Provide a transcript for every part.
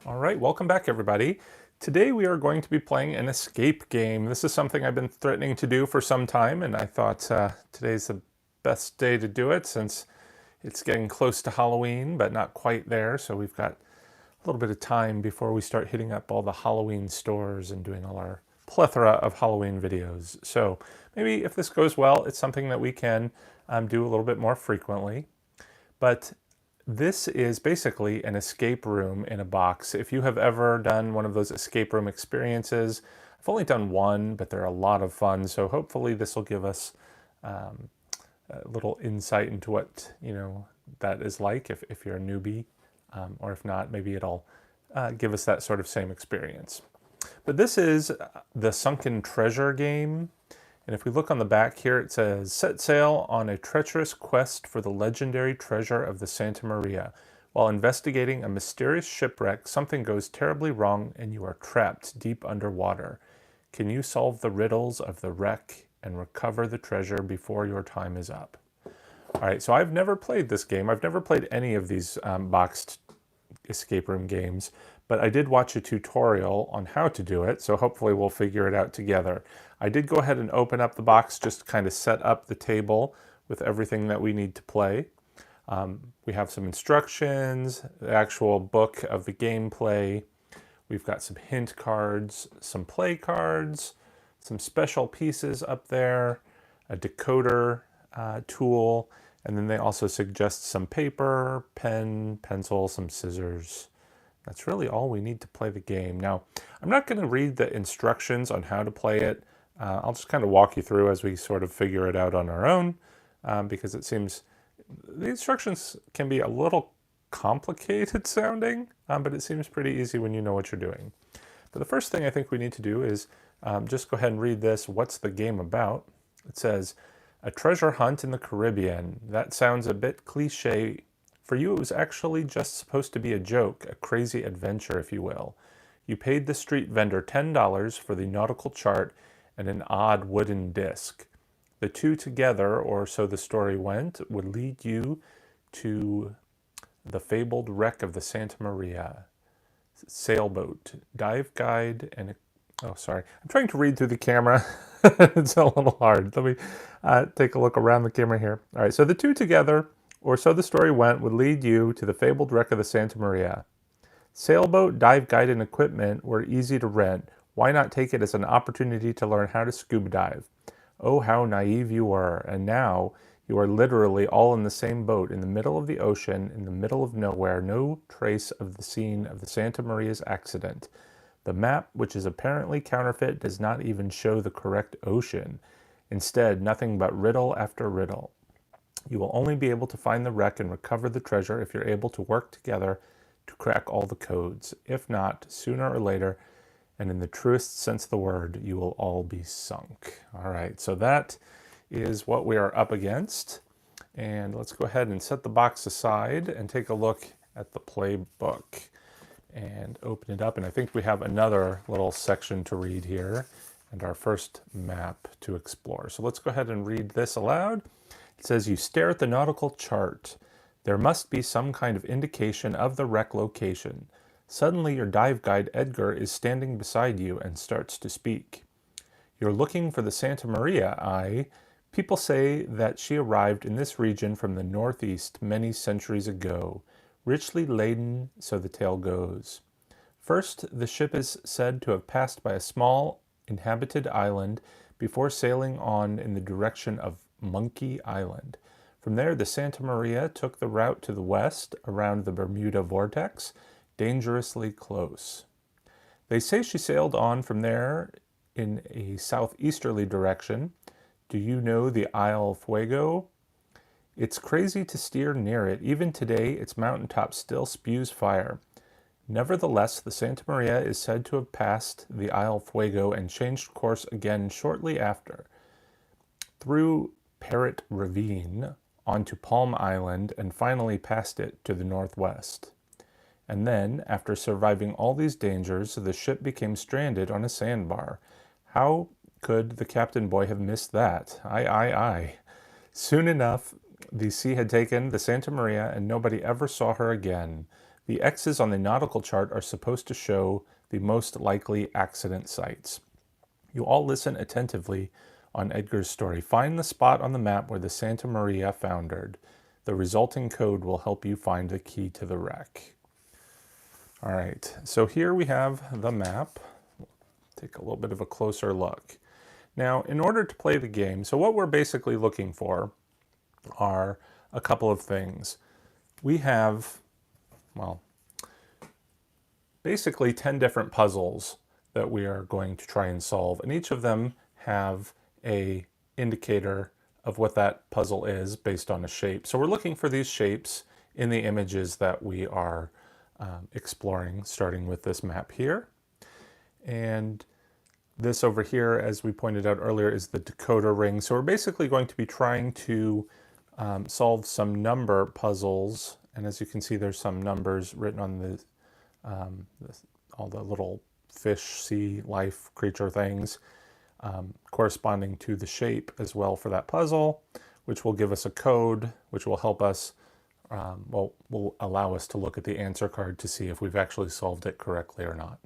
All right, welcome back everybody. Today we are going to be playing an escape game. This is something I've been threatening to do for some time, and I thought today's the best day to do it since it's getting close to Halloween, but not quite there. So we've got a little bit of time before we start hitting up all the Halloween stores and doing all our plethora of Halloween videos. So maybe if this goes well, it's something that we can do a little bit more frequently. But this is basically an escape room in a box. If you have ever done one of those escape room experiences, I've only done one, but they're a lot of fun. So hopefully this will give us a little insight into what, that is like if you're a newbie, or if not, maybe it'll give us that sort of same experience. But this is the Sunken Treasure game. And if we look on the back here, it says, set sail on a treacherous quest for the legendary treasure of the Santa Maria. While investigating a mysterious shipwreck, something goes terribly wrong and you are trapped deep underwater. Can you solve the riddles of the wreck and recover the treasure before your time is up? All right, so I've never played this game. I've never played any of these boxed escape room games, but I did watch a tutorial on how to do it, so hopefully we'll figure it out together. I did go ahead and open up the box just to kind of set up the table with everything that we need to play. We have some instructions, the actual book of the gameplay. We've got some hint cards, some play cards, some special pieces up there, a decoder tool, and then they also suggest some paper, pen, pencil, some scissors. That's really all we need to play the game. Now, I'm not going to read the instructions on how to play it. I'll just kind of walk you through as we sort of figure it out on our own, because it seems the instructions can be a little complicated sounding, but it seems pretty easy when you know what you're doing. But the first thing I think we need to do is just go ahead and read this. What's the game about? It says, a treasure hunt in the Caribbean. That sounds a bit cliche. For you, it was actually just supposed to be a joke, a crazy adventure, if you will. You paid the street vendor $10 for the nautical chart and an odd wooden disc. The two together, or so the story went, would lead you to the fabled wreck of the Santa Maria. Sailboat, dive guide, and oh, sorry. I'm trying to read through the camera. It's a little hard. Let me take a look around the camera here. All right, so the two together, or so the story went, would lead you to the fabled wreck of the Santa Maria. Sailboat, dive guide, and equipment were easy to rent. Why not take it as an opportunity to learn how to scuba dive? Oh, how naive you were. And now you are literally all in the same boat in the middle of the ocean, in the middle of nowhere, no trace of the scene of the Santa Maria's accident. The map, which is apparently counterfeit, does not even show the correct ocean. Instead, nothing but riddle after riddle. You will only be able to find the wreck and recover the treasure if you're able to work together to crack all the codes. If not, sooner or later, and in the truest sense of the word, you will all be sunk. All right, so that is what we are up against. And let's go ahead and set the box aside and take a look at the playbook and open it up. And I think we have another little section to read here and our first map to explore. So let's go ahead and read this aloud. It says, you stare at the nautical chart. There must be some kind of indication of the wreck location. Suddenly your dive guide Edgar is standing beside you and starts to speak. You're looking for the Santa Maria, aye? People say that she arrived in this region from the northeast many centuries ago. Richly laden, so the tale goes. First, the ship is said to have passed by a small inhabited island before sailing on in the direction of Monkey Island. From there, the Santa Maria took the route to the west around the Bermuda Vortex, dangerously close. They say she sailed on from there in a southeasterly direction. Do you know the Isle Fuego? It's crazy to steer near it. Even today, its mountaintop still spews fire. Nevertheless, the Santa Maria is said to have passed the Isle Fuego and changed course again shortly after, through Parrot Ravine onto Palm Island, and finally past it to the northwest. And then, after surviving all these dangers, the ship became stranded on a sandbar. How could the captain boy have missed that? Aye, aye, aye. Soon enough, the sea had taken the Santa Maria, and nobody ever saw her again. The X's on the nautical chart are supposed to show the most likely accident sites. You all listen attentively on Edgar's story. Find the spot on the map where the Santa Maria foundered. The resulting code will help you find the key to the wreck. All right, so here we have the map. Take a little bit of a closer look. Now, in order to play the game, so what we're basically looking for are a couple of things. We have, well, basically 10 different puzzles that we are going to try and solve, and each of them have a indicator of what that puzzle is based on a shape. So we're looking for these shapes in the images that we are exploring, starting with this map here. And this over here, as we pointed out earlier, is the decoder ring. So we're basically going to be trying to solve some number puzzles. And as you can see, there's some numbers written on all the little fish, sea, life, creature things corresponding to the shape as well for that puzzle, which will give us a code, which will help us, will allow us to look at the answer card to see if we've actually solved it correctly or not.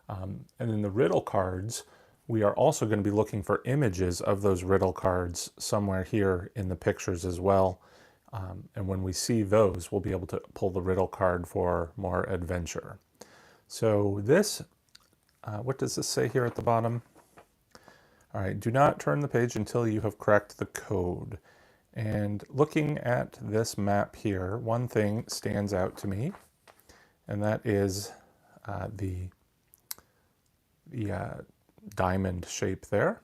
And then the riddle cards, we are also going to be looking for images of those riddle cards somewhere here in the pictures as well. And when we see those, we'll be able to pull the riddle card for more adventure. So this, what does this say here at the bottom? All right, do not turn the page until you have cracked the code. And looking at this map here, one thing stands out to me, and that is the diamond shape there.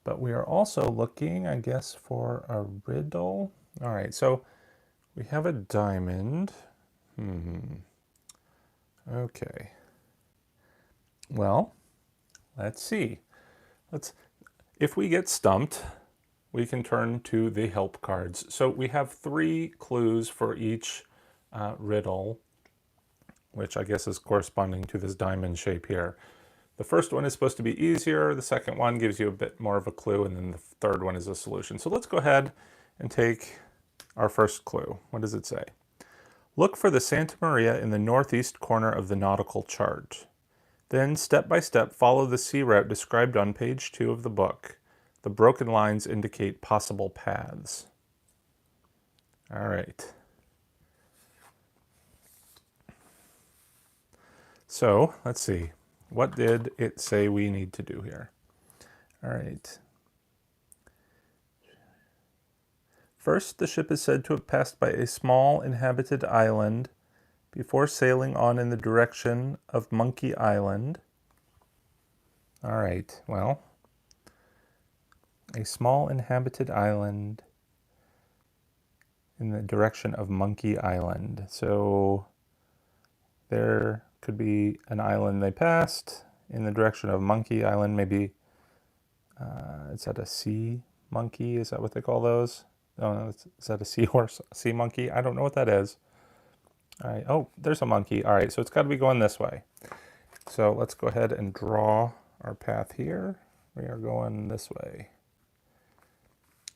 But we are also looking, I guess, for a riddle. All right, so we have a diamond. Okay. Well, let's see. If we get stumped, we can turn to the help cards. So we have 3 clues for each riddle, which I guess is corresponding to this diamond shape here. The first one is supposed to be easier, the second one gives you a bit more of a clue, and then the third one is a solution. So let's go ahead and take our first clue. What does it say? Look for the Santa Maria in the northeast corner of the nautical chart. Then, step by step, follow the sea route described on page 2 of the book. The broken lines indicate possible paths. All right. So, let's see. What did it say we need to do here? All right. First, the ship is said to have passed by a small inhabited island before sailing on in the direction of Monkey Island. All right, well, a small inhabited island in the direction of Monkey Island. So there could be an island they passed in the direction of Monkey Island. Maybe, is that a sea monkey? Is that what they call those? Oh, no, is that a seahorse? Sea monkey? I don't know what that is. All right, oh, there's a monkey. All right, so it's got to be going this way. So let's go ahead and draw our path here. We are going this way.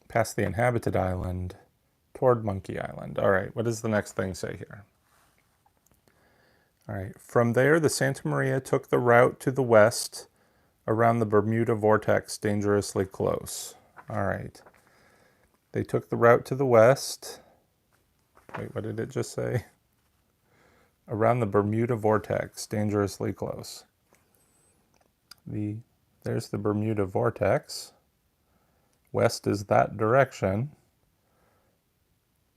Past the inhabited island, toward Monkey Island. All right, what does the next thing say here? All right, from there, the Santa Maria took the route to the west around the Bermuda Vortex, dangerously close. All right. They took the route to the west. Wait, what did it just say? Around the Bermuda Vortex, dangerously close. There's the Bermuda Vortex. West is that direction.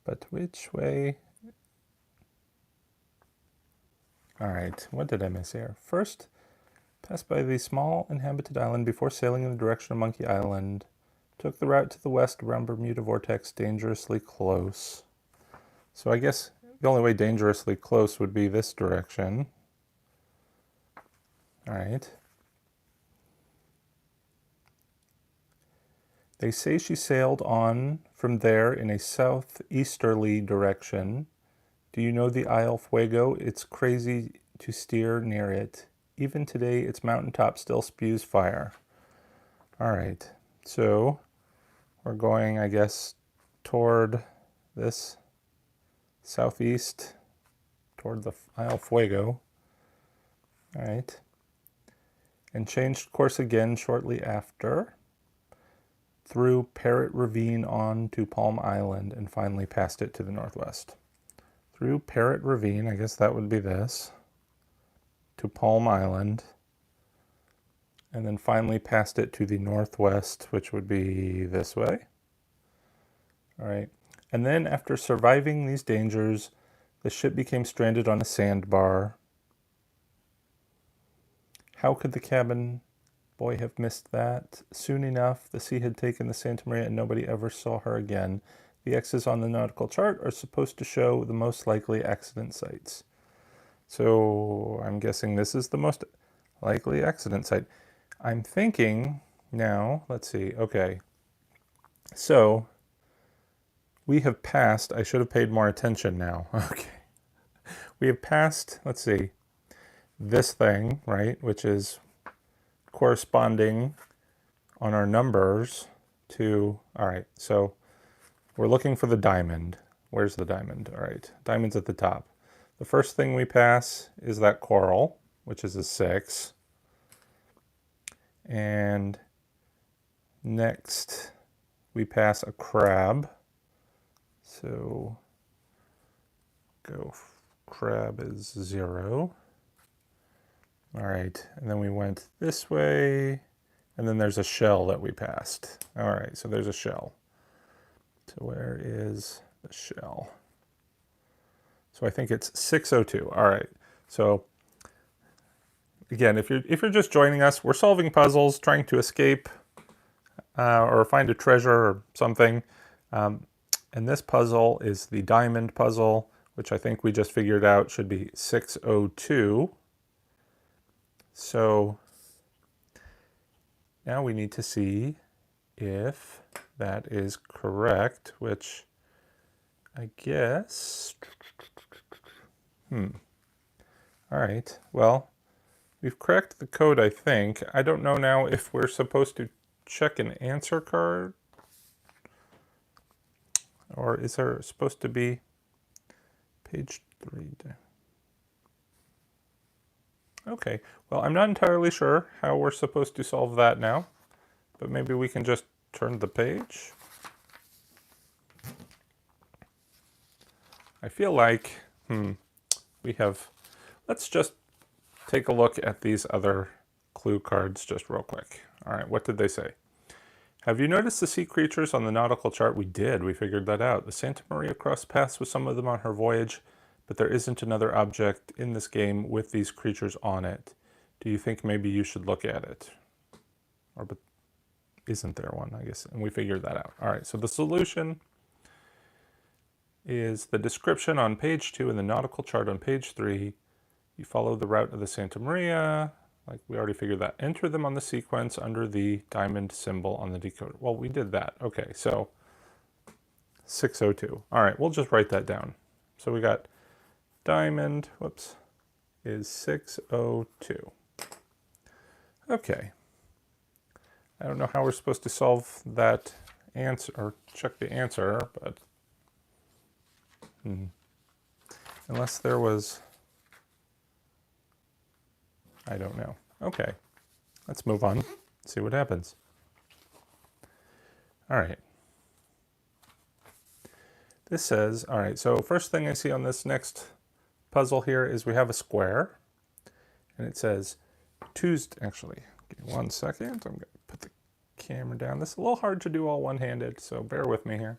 But which way? All right, what did I miss here? First, pass by the small inhabited island before sailing in the direction of Monkey Island. Took the route to the west around Bermuda Vortex, dangerously close. So I guess the only way dangerously close would be this direction. All right. They say she sailed on from there in a southeasterly direction. Do you know the Isle Fuego? It's crazy to steer near it. Even today, its mountaintop still spews fire. All right, so we're going, I guess, toward this southeast, toward the Isle Fuego. All right. And changed course again shortly after, through Parrot Ravine on to Palm Island, and finally passed it to the northwest. Through Parrot Ravine, I guess that would be this, to Palm Island, and then finally passed it to the northwest, which would be this way. All right. And then after surviving these dangers, the ship became stranded on a sandbar. How could the cabin boy have missed that? Soon enough, the sea had taken the Santa Maria and nobody ever saw her again. The X's on the nautical chart are supposed to show the most likely accident sites. So I'm guessing this is the most likely accident site. I'm thinking now, let's see, okay. So we have passed, I should have paid more attention now. Okay. We have passed, let's see, this thing, right, which is corresponding on our numbers to, all right, so we're looking for the diamond. Where's the diamond? All right, diamond's at the top. The first thing we pass is that coral, which is a 6. And next we pass a crab. So go, crab is 0. All right, and then we went this way, and then there's a shell that we passed. All right, so there's a shell. So where is the shell? So I think it's 602. All right, so again, if you're just joining us, we're solving puzzles, trying to escape or find a treasure or something. And this puzzle is the diamond puzzle, which I think we just figured out should be 602. So now we need to see if that is correct, which I guess, all right, well, we've cracked the code, I think. I don't know now if we're supposed to check an answer card, or is there supposed to be page 3? Okay, well, I'm not entirely sure how we're supposed to solve that now, but maybe we can just turn the page. I feel like, we have, let's just take a look at these other clue cards just real quick. All right, what did they say? Have you noticed the sea creatures on the nautical chart? We did, we figured that out. The Santa Maria crossed paths with some of them on her voyage, but there isn't another object in this game with these creatures on it. Do you think maybe you should look at it? Or, but isn't there one, I guess? And we figured that out. All right, so the solution is the description on page 2 and the nautical chart on page 3. You follow the route of the Santa Maria, like we already figured that. Enter them on the sequence under the diamond symbol on the decoder. Well, we did that. Okay, so 602. All right, we'll just write that down. So we got diamond, whoops, is 602. Okay. I don't know how we're supposed to solve that answer, or check the answer, but unless there was, I don't know. Okay, let's move on, see what happens. All right. This says, all right, so first thing I see on this next puzzle here is we have a square, and it says Tuesday, actually, give me 1 second, I'm going to put the camera down. This is a little hard to do all one-handed, so bear with me here.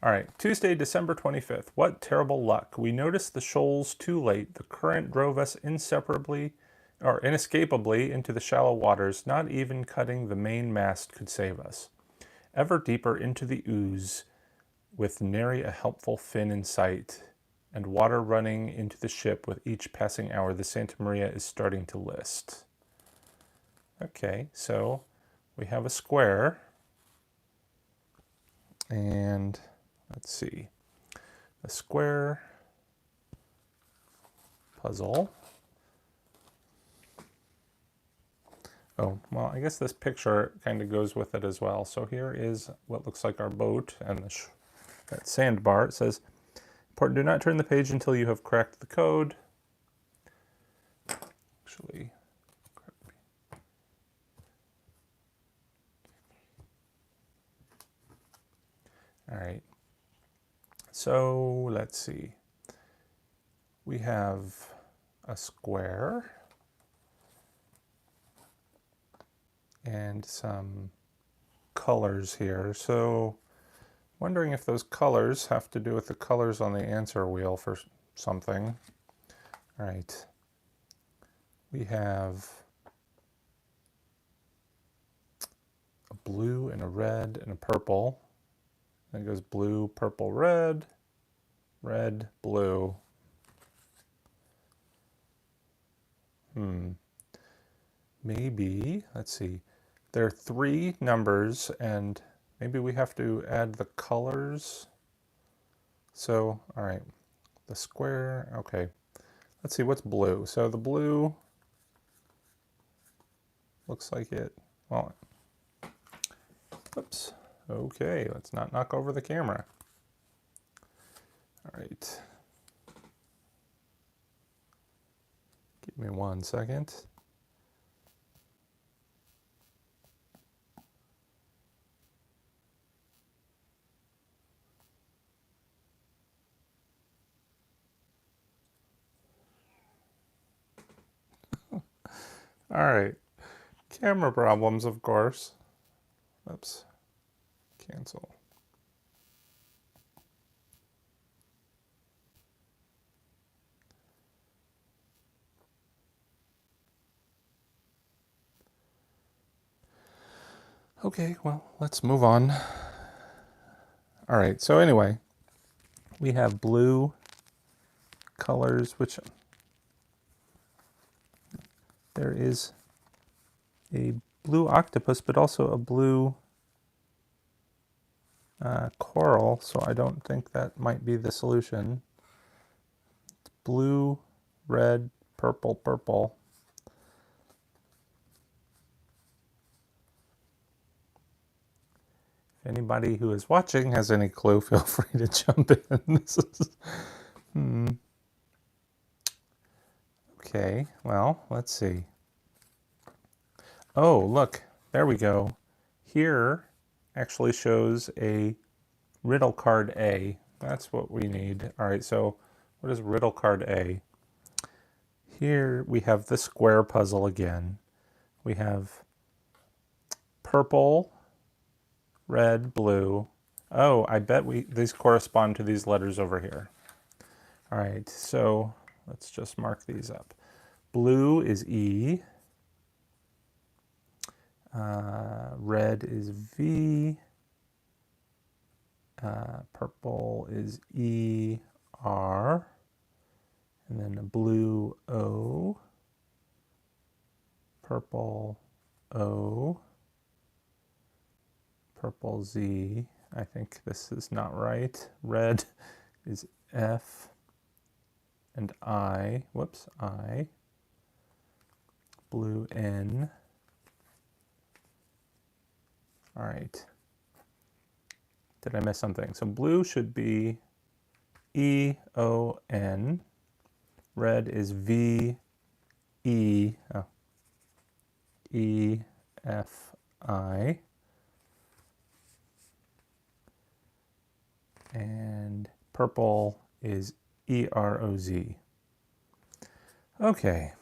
All right, Tuesday, December 25th. What terrible luck. We noticed the shoals too late. The current drove us inescapably into the shallow waters. Not even cutting the main mast could save us. Ever deeper into the ooze, with nary a helpful fin in sight, and water running into the ship with each passing hour, the Santa Maria is starting to list. Okay, so we have a square, and let's see, a square puzzle. Oh, well, I guess this picture kind of goes with it as well. So here is what looks like our boat and that sandbar. It says, Important, do not turn the page until you have cracked the code. Actually, all right. So let's see. We have a square and some colors here. So wondering if those colors have to do with the colors on the answer wheel for something. All right. We have a blue and a red and a purple. Then it goes blue, purple, red, red, blue. Maybe, let's see. There are 3 numbers and maybe we have to add the colors. So, all right, the square, okay. Let's see, what's blue? So the blue looks like it, well, oops. Okay, let's not knock over the camera. All right. Give me 1 second. All right, camera problems, of course. Oops, cancel. Okay, well, let's move on. All right, so anyway, we have blue colors, which there is a blue octopus, but also a blue coral, so I don't think that might be the solution. It's blue, red, purple, purple. If anybody who is watching has any clue, feel free to jump in. This is, Okay, well, let's see. Oh, look, there we go. Here actually shows a Riddle Card A. That's what we need. All right, so what is Riddle Card A? Here we have the square puzzle again. We have purple, red, blue. Oh, I bet these correspond to these letters over here. All right, so let's just mark these up. Blue is E. Red is V. Purple is E, R. And then a blue O. Purple O. Purple Z. I think this is not right. Red is F and I. Whoops, I. Blue N. All right. Did I miss something? So blue should be E, O, N. Red is V, E, E, F, I. And purple is E, R, O, Z. Okay.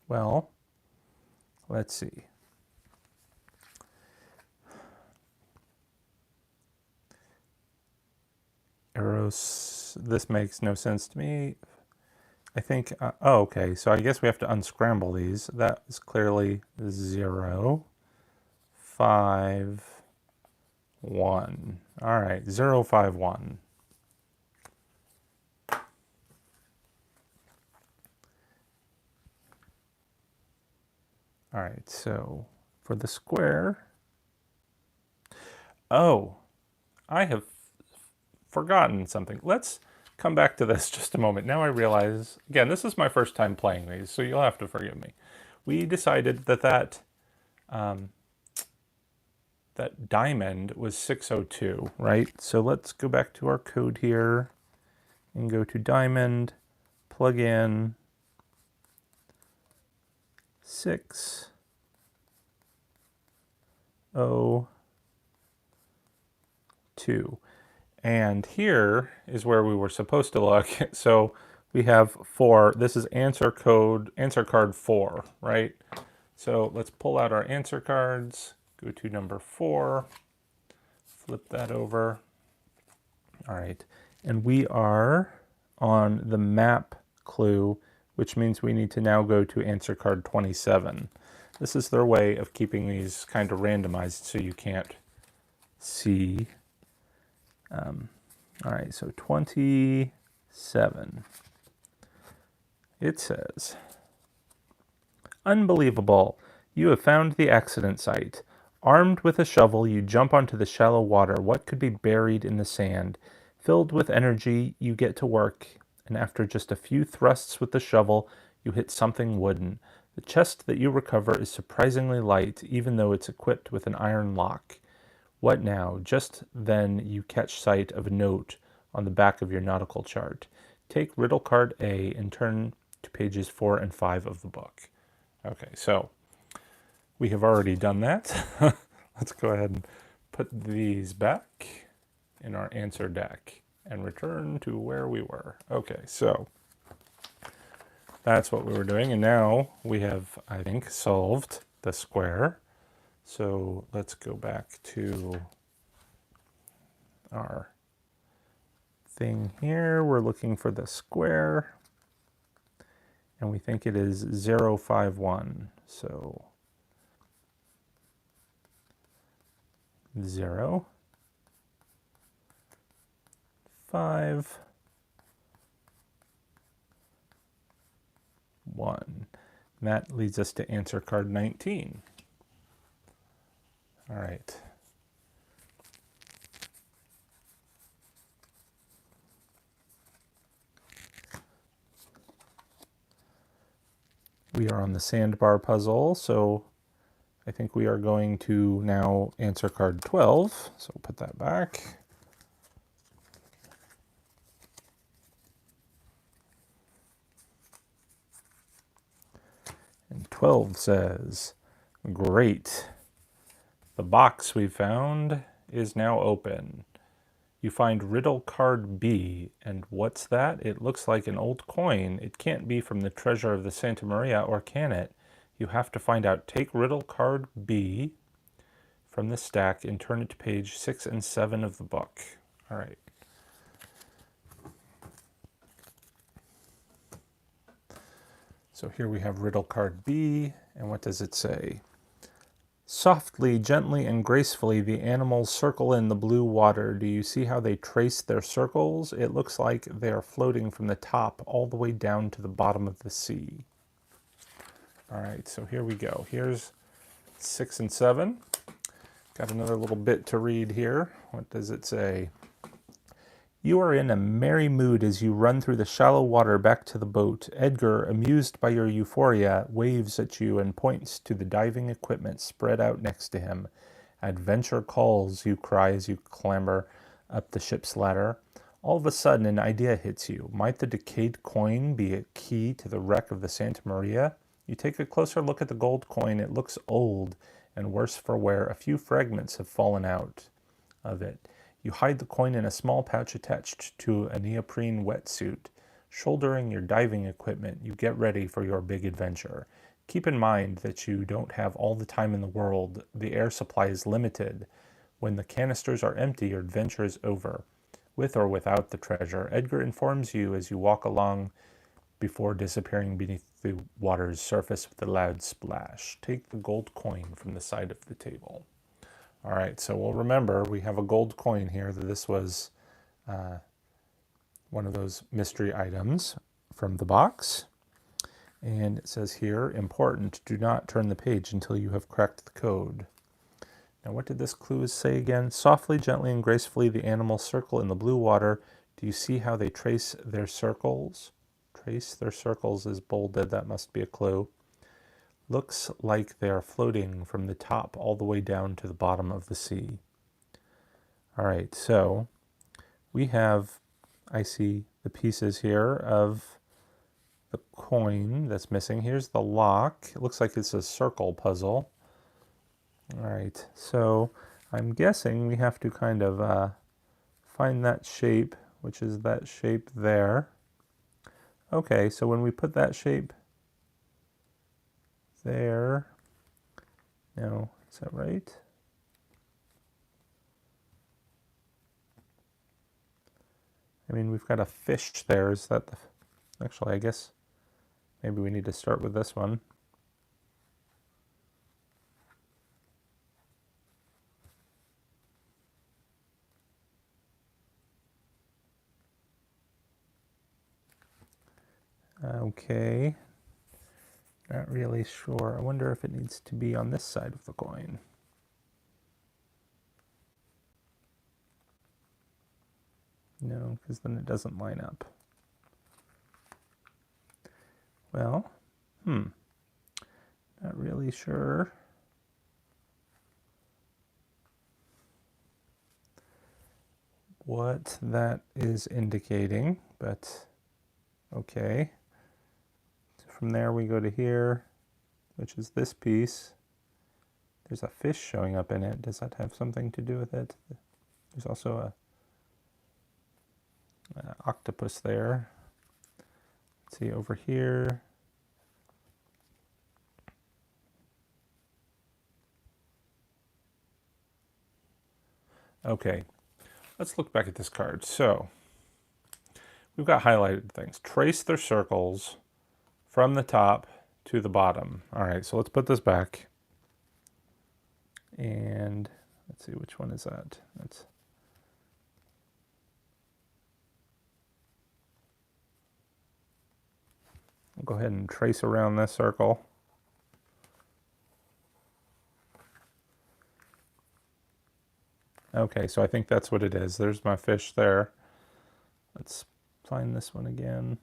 Well, let's see. Arrows, this makes no sense to me. I think, oh, okay, so I guess we have to unscramble these. That is clearly 0, 5, 1. All right, 0, 5, 1. All right, so for the square, oh, I have forgotten something. Let's come back to this just a moment. Now I realize, again, this is my first time playing these, so you'll have to forgive me. We decided that diamond was 602, right? So let's go back to our code here. and go to diamond, plug in 6, 0, 2. And here is where we were supposed to look. So we have 4. This is answer card 4, right? So let's pull out our answer cards, go to number 4, flip that over. All right, and we are on the map clue, which means we need to now go to answer card 27. This is their way of keeping these kind of randomized so you can't see. All right, so 27. It says, "Unbelievable. You have found the accident site. Armed with a shovel, you jump onto the shallow water. What could be buried in the sand? Filled with energy, you get to work, and after just a few thrusts with the shovel, you hit something wooden. The chest that you recover is surprisingly light, even though it's equipped with an iron lock. What now?" Just then you catch sight of a note on the back of your nautical chart. Take Riddle Card A and turn to pages 4 and 5 of the book. Okay, so we have already done that. Let's go ahead and put these back in our answer deck and return to where we were. Okay, so that's what we were doing, and now we have, I think, solved the square. So let's go back to our thing here. We're looking for the square, and we think it is 051. So 0, 5, 1. And that leads us to answer card 19. All right. We are on the sandbar puzzle, so I think we are going to now answer card 12. So we'll put that back. And 12 says, "Great. The box we found is now open. You find Riddle Card B, and what's that? It looks like an old coin. It can't be from the treasure of the Santa Maria, or can it? You have to find out. Take Riddle Card B from the stack and turn it to page 6 and 7 of the book." All right. So here we have Riddle Card B, and what does it say? "Softly, gently, and gracefully the animals circle in the blue water. Do you see how they trace their circles? It looks like they are floating from the top all the way down to the bottom of the sea." All right, so here we go. Here's 6 and 7. Got another little bit to read here. What does it say? "You are in a merry mood as you run through the shallow water back to the boat. Edgar, amused by your euphoria, waves at you and points to the diving equipment spread out next to him. Adventure calls, you cry as you clamber up the ship's ladder. All of a sudden, an idea hits you. Might the decayed coin be a key to the wreck of the Santa Maria? You take a closer look at the gold coin. It looks old and worse for wear. A few fragments have fallen out of it. You hide the coin in a small pouch attached to a neoprene wetsuit. Shouldering your diving equipment, you get ready for your big adventure. Keep in mind that you don't have all the time in the world. The air supply is limited. When the canisters are empty, your adventure is over. With or without the treasure, Edgar informs you as you walk along before disappearing beneath the water's surface with a loud splash. Take the gold coin from the side of the table." All right, so we'll remember we have a gold coin here. That this was one of those mystery items from the box. And it says here, "Important, do not turn the page until you have cracked the code." Now, what did this clue say again? "Softly, gently, and gracefully the animals circle in the blue water. Do you see how they trace their circles?" Trace their circles is bolded. That must be a clue. "Looks like they are floating from the top all the way down to the bottom of the sea." All right, so we have, I see the pieces here of the coin that's missing. Here's the lock. It looks like it's a circle puzzle. All right, so I'm guessing we have to kind of find that shape, which is that shape there. Okay, so when we put that shape there, now, is that right? I mean, we've got a fish there. Is that the... Actually, I guess maybe we need to start with this one. Okay. Not really sure. I wonder if it needs to be on this side of the coin. No, because then it doesn't line up. Well, not really sure. What that is indicating, but okay. So from there we go to here, which is this piece. There's a fish showing up in it. Does that have something to do with it? There's also an octopus there. Let's see over here. Okay, let's look back at this card. So we've got highlighted things. Trace their circles from the top to the bottom. All right, so let's put this back. And let's see, which one is that? That's... I'll go ahead and trace around this circle. Okay, so I think that's what it is. There's my fish there. Let's find this one again.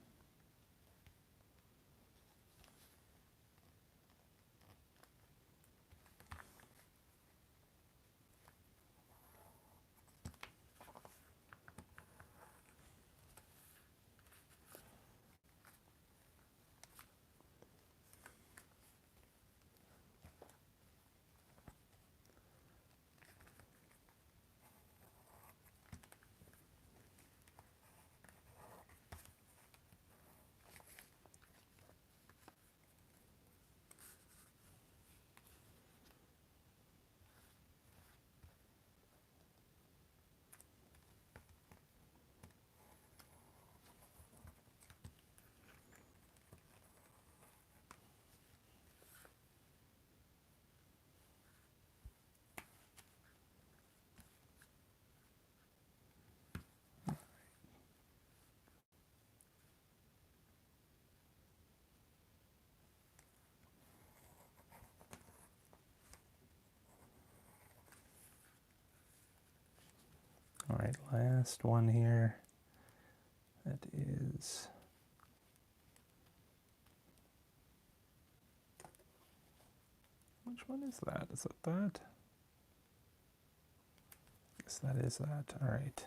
All right, last one here. That is... Which one is that? Is it that? Yes, that is that. All right.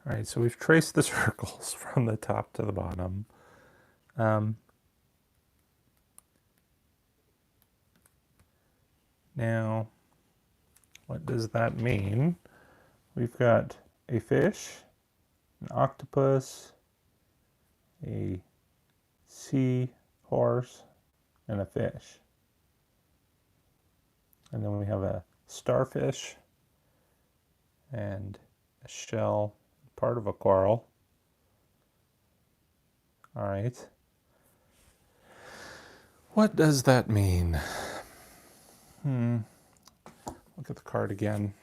All right, so we've traced the circles from the top to the bottom. Now, what does that mean? We've got a fish, an octopus, a sea horse, and a fish. And then we have a starfish and a shell, part of a coral. All right. What does that mean? Look at the card again.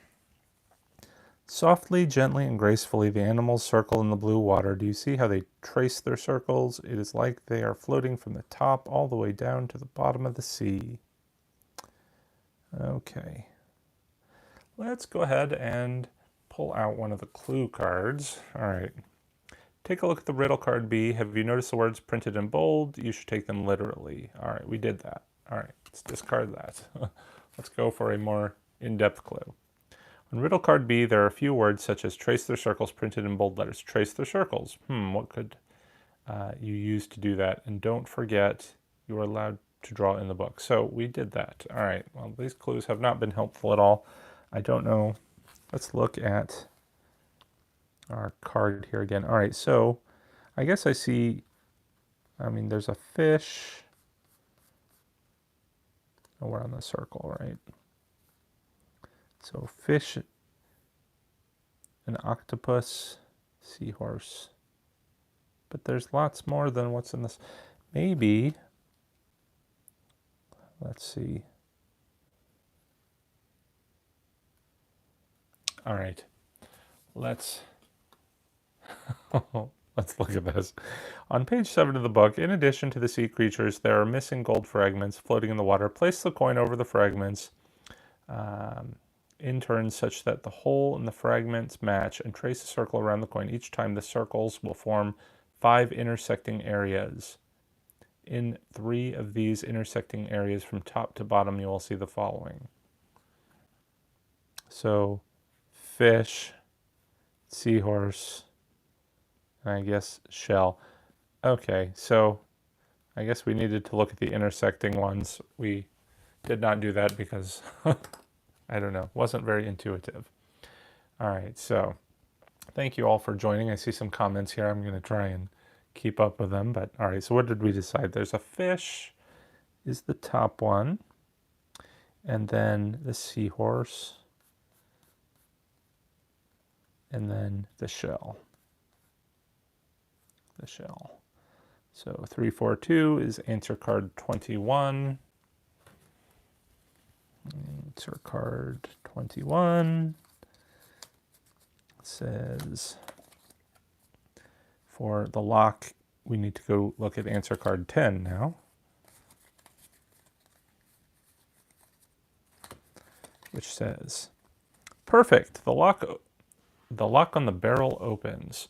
Softly, gently, and gracefully, the animals circle in the blue water. Do you see how they trace their circles? It is like they are floating from the top all the way down to the bottom of the sea. Okay. Let's go ahead and pull out one of the clue cards. All right. Take a look at the Riddle Card B. Have you noticed the words printed in bold? You should take them literally. All right, we did that. All right, let's discard that. Let's go for a more in-depth clue. On Riddle Card B, there are a few words such as trace their circles printed in bold letters. Trace their circles. What could you use to do that? And don't forget, you are allowed to draw in the book. So we did that. All right, well, these clues have not been helpful at all. I don't know. Let's look at our card here again. All right, so I guess I see, there's a fish. Oh, we're on the circle, right? So fish, an octopus, seahorse. But there's lots more than what's in this. Maybe, let's see. All right, let's look at this. On page 7 of the book, in addition to the sea creatures, there are missing gold fragments floating in the water. Place the coin over the fragments in turn such that the hole and the fragments match, and trace a circle around the coin. Each time the circles will form 5 intersecting areas. In 3 of these intersecting areas from top to bottom, you will see the following. So, fish, seahorse, and I guess shell. Okay, so I guess we needed to look at the intersecting ones. We did not do that because, I don't know, wasn't very intuitive. All right, so thank you all for joining. I see some comments here. I'm going to try and keep up with them. But all right, so what did we decide? There's a fish is the top one. And then the seahorse. And then the shell. The shell. So 342 is answer card 21. Answer card 21 says for the lock, we need to go look at answer card 10 now. Which says, perfect, the lock on the barrel opens.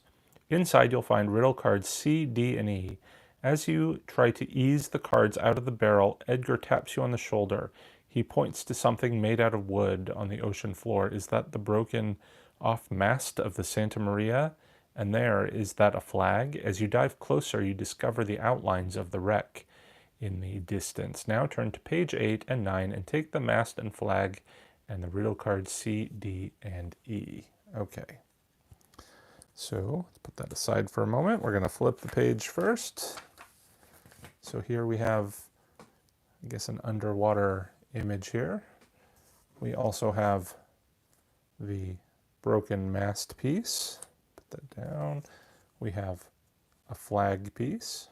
Inside you'll find riddle cards C, D, and E. As you try to ease the cards out of the barrel, Edgar taps you on the shoulder. He points to something made out of wood on the ocean floor. Is that the broken off mast of the Santa Maria? And there, is that a flag? As you dive closer, you discover the outlines of the wreck in the distance. Now turn to page 8 and 9 and take the mast and flag and the riddle cards C, D, and E. Okay. So let's put that aside for a moment. We're going to flip the page first. So here we have, I guess, an underwater image here. We also have the broken mast piece. Put that down. We have a flag piece.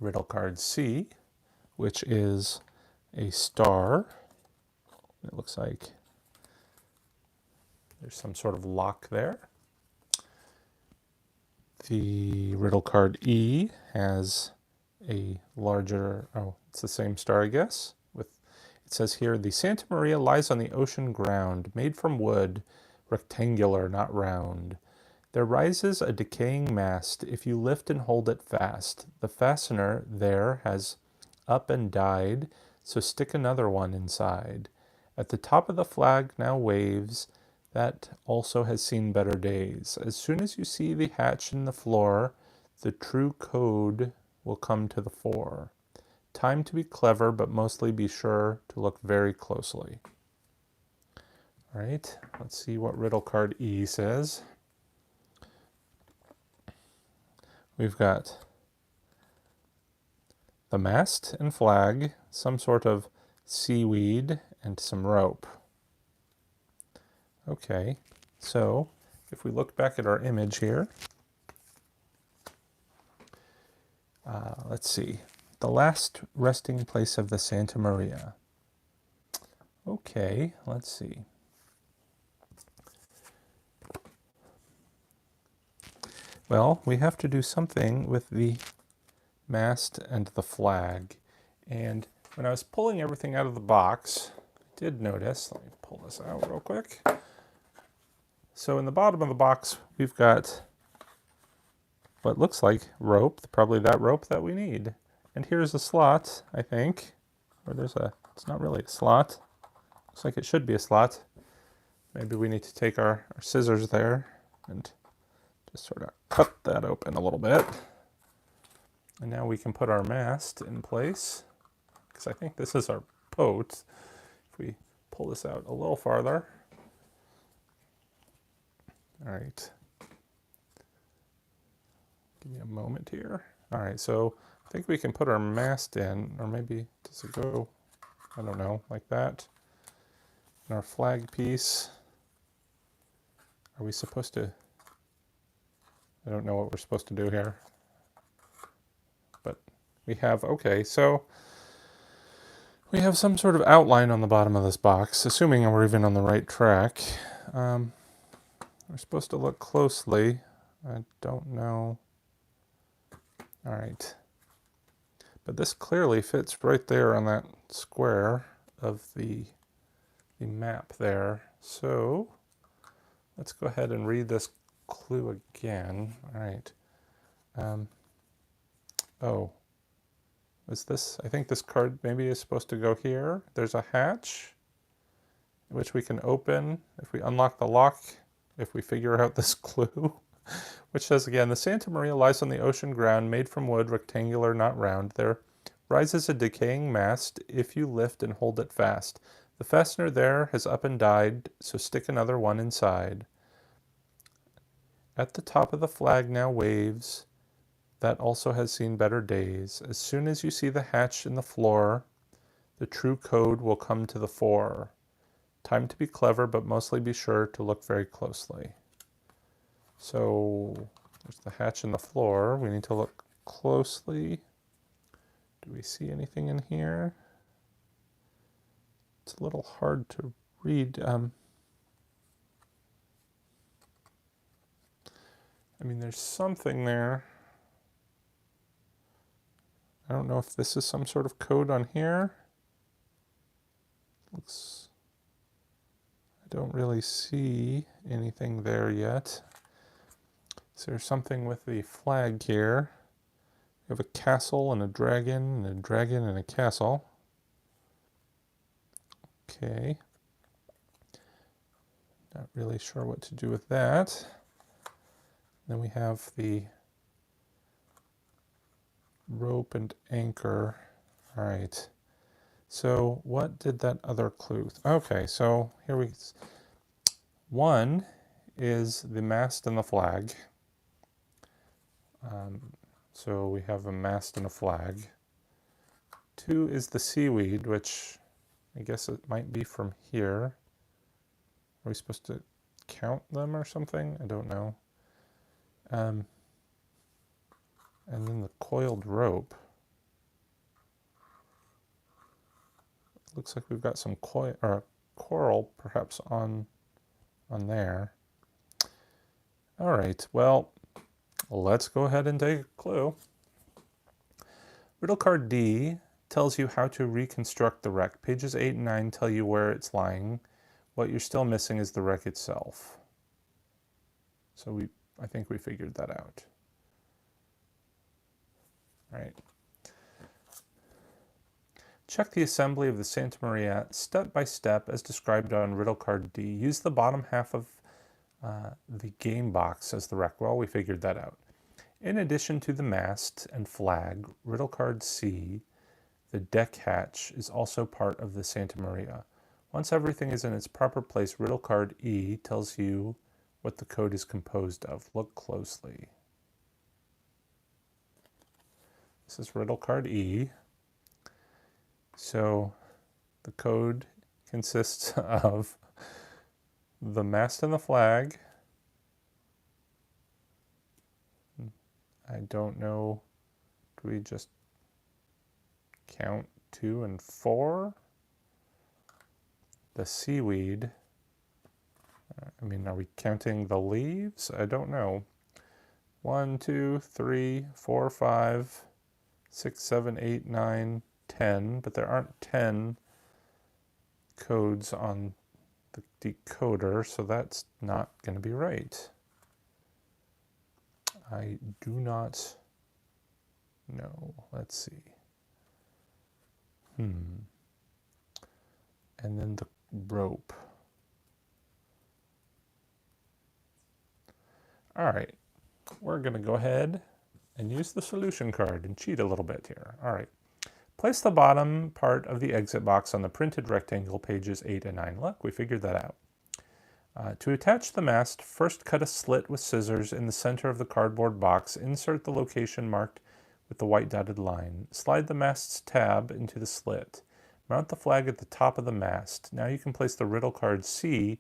Riddle card C, which is a star. It looks like there's some sort of lock there. The riddle card E has a larger, it's the same star, I guess. It says here, the Santa Maria lies on the ocean ground, made from wood, rectangular, not round. There rises a decaying mast if you lift and hold it fast. The fastener there has up and died, so stick another one inside. At the top of the flag now waves, that also has seen better days. As soon as you see the hatch in the floor, the true code will come to the fore. Time to be clever, but mostly be sure to look very closely. All right, let's see what riddle card E says. We've got the mast and flag, some sort of seaweed, and some rope. Okay, so if we look back at our image here, let's see, the last resting place of the Santa Maria. Okay, let's see. Well, we have to do something with the mast and the flag. And when I was pulling everything out of the box, I did notice, let me pull this out real quick. So in the bottom of the box, we've got what looks like rope, probably that rope that we need. And here's a slot, I think, where it's not really a slot. Looks like it should be a slot. Maybe we need to take our scissors there and just sort of cut that open a little bit. And now we can put our mast in place, because I think this is our boat. If we pull this out a little farther. All right. Give me a moment here. All right, so I think we can put our mast in, or maybe does it go, I don't know, like that. And our flag piece. Are we supposed to, I don't know what we're supposed to do here. But we have, okay, so we have some sort of outline on the bottom of this box, assuming we're even on the right track. We're supposed to look closely. I don't know. All right. But this clearly fits right there on that square of the map there. So let's go ahead and read this clue again. All right. Oh, is this, I think this card maybe is supposed to go here. There's a hatch, which we can open if we unlock the lock, if we figure out this clue, which says again, the Santa Maria lies on the ocean ground, made from wood, rectangular, not round. There rises a decaying mast if you lift and hold it fast. The fastener there has up and died, so stick another one inside. At the top of the flag now waves, that also has seen better days. As soon as you see the hatch in the floor, the true code will come to the fore. Time to be clever, but mostly be sure to look very closely. So there's the hatch in the floor. We need to look closely. Do we see anything in here? It's a little hard to read. I mean, there's something there. I don't know if this is some sort of code on here. Looks, I don't really see anything there yet. Is there something with the flag here? We have a castle and a dragon and a castle. Okay. Not really sure what to do with that. Then we have the rope and anchor. All right. So what did that other clue? Okay, so here we, one is the mast and the flag. So we have a mast and a flag. Two is the seaweed, which I guess it might be from here. Are we supposed to count them or something? I don't know. And then the coiled rope. Looks like we've got some coral perhaps on there. All right, well, let's go ahead and take a clue. Riddle Card D tells you how to reconstruct the wreck. Pages 8 and 9 tell you where it's lying. What you're still missing is the wreck itself. So I think we figured that out. All right. Check the assembly of the Santa Maria step by step as described on Riddle Card D. Use the bottom half of the game box as the wreck. Well, we figured that out. In addition to the mast and flag, Riddle Card C, the deck hatch, is also part of the Santa Maria. Once everything is in its proper place, Riddle Card E tells you what the code is composed of. Look closely. This is Riddle Card E. So the code consists of the mast and the flag. I don't know, do we just count 2 and 4? The seaweed, I mean, are we counting the leaves? I don't know. 1, 2, 3, 4, 5, 6, 7, 8, 9, 10, but there aren't 10 codes on the decoder, so that's not going to be right. I do not know. Let's see. And then rope. All right, we're going to go ahead and use the solution card and cheat a little bit here. All right, place the bottom part of the exit box on the printed rectangle pages 8 and 9. Look, we figured that out. To attach the mast, first cut a slit with scissors in the center of the cardboard box. Insert the location marked with the white dotted line. Slide the mast's tab into the slit. Mount the flag at the top of the mast. Now you can place the riddle card C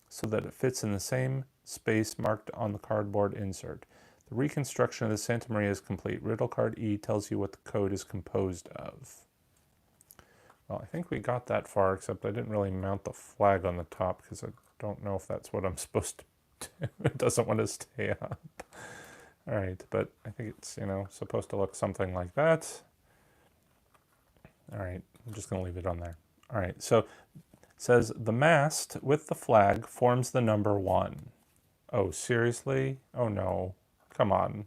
so that it fits in the same space marked on the cardboard insert. The reconstruction of the Santa Maria is complete. Riddle card E tells you what the code is composed of. Well, I think we got that far, except I didn't really mount the flag on the top because I don't know if that's what I'm supposed to do. It doesn't want to stay up. All right, but I think it's, supposed to look something like that. All right, I'm just going to leave it on there. All right, so it says the mast with the flag forms the number 1. Oh, seriously? Oh, no. Come on.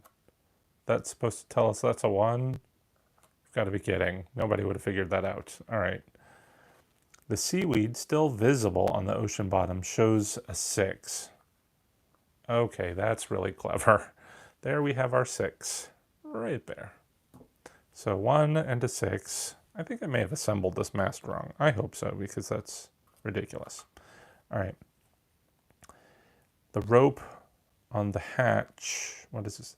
That's supposed to tell us that's a 1? You've got to be kidding. Nobody would have figured that out. All right. The seaweed still visible on the ocean bottom shows a 6. Okay, that's really clever. There we have our 6. Right there. So 1 and a 6. I think I may have assembled this mast wrong. I hope so, because that's ridiculous. All right. The rope on the hatch, what is this?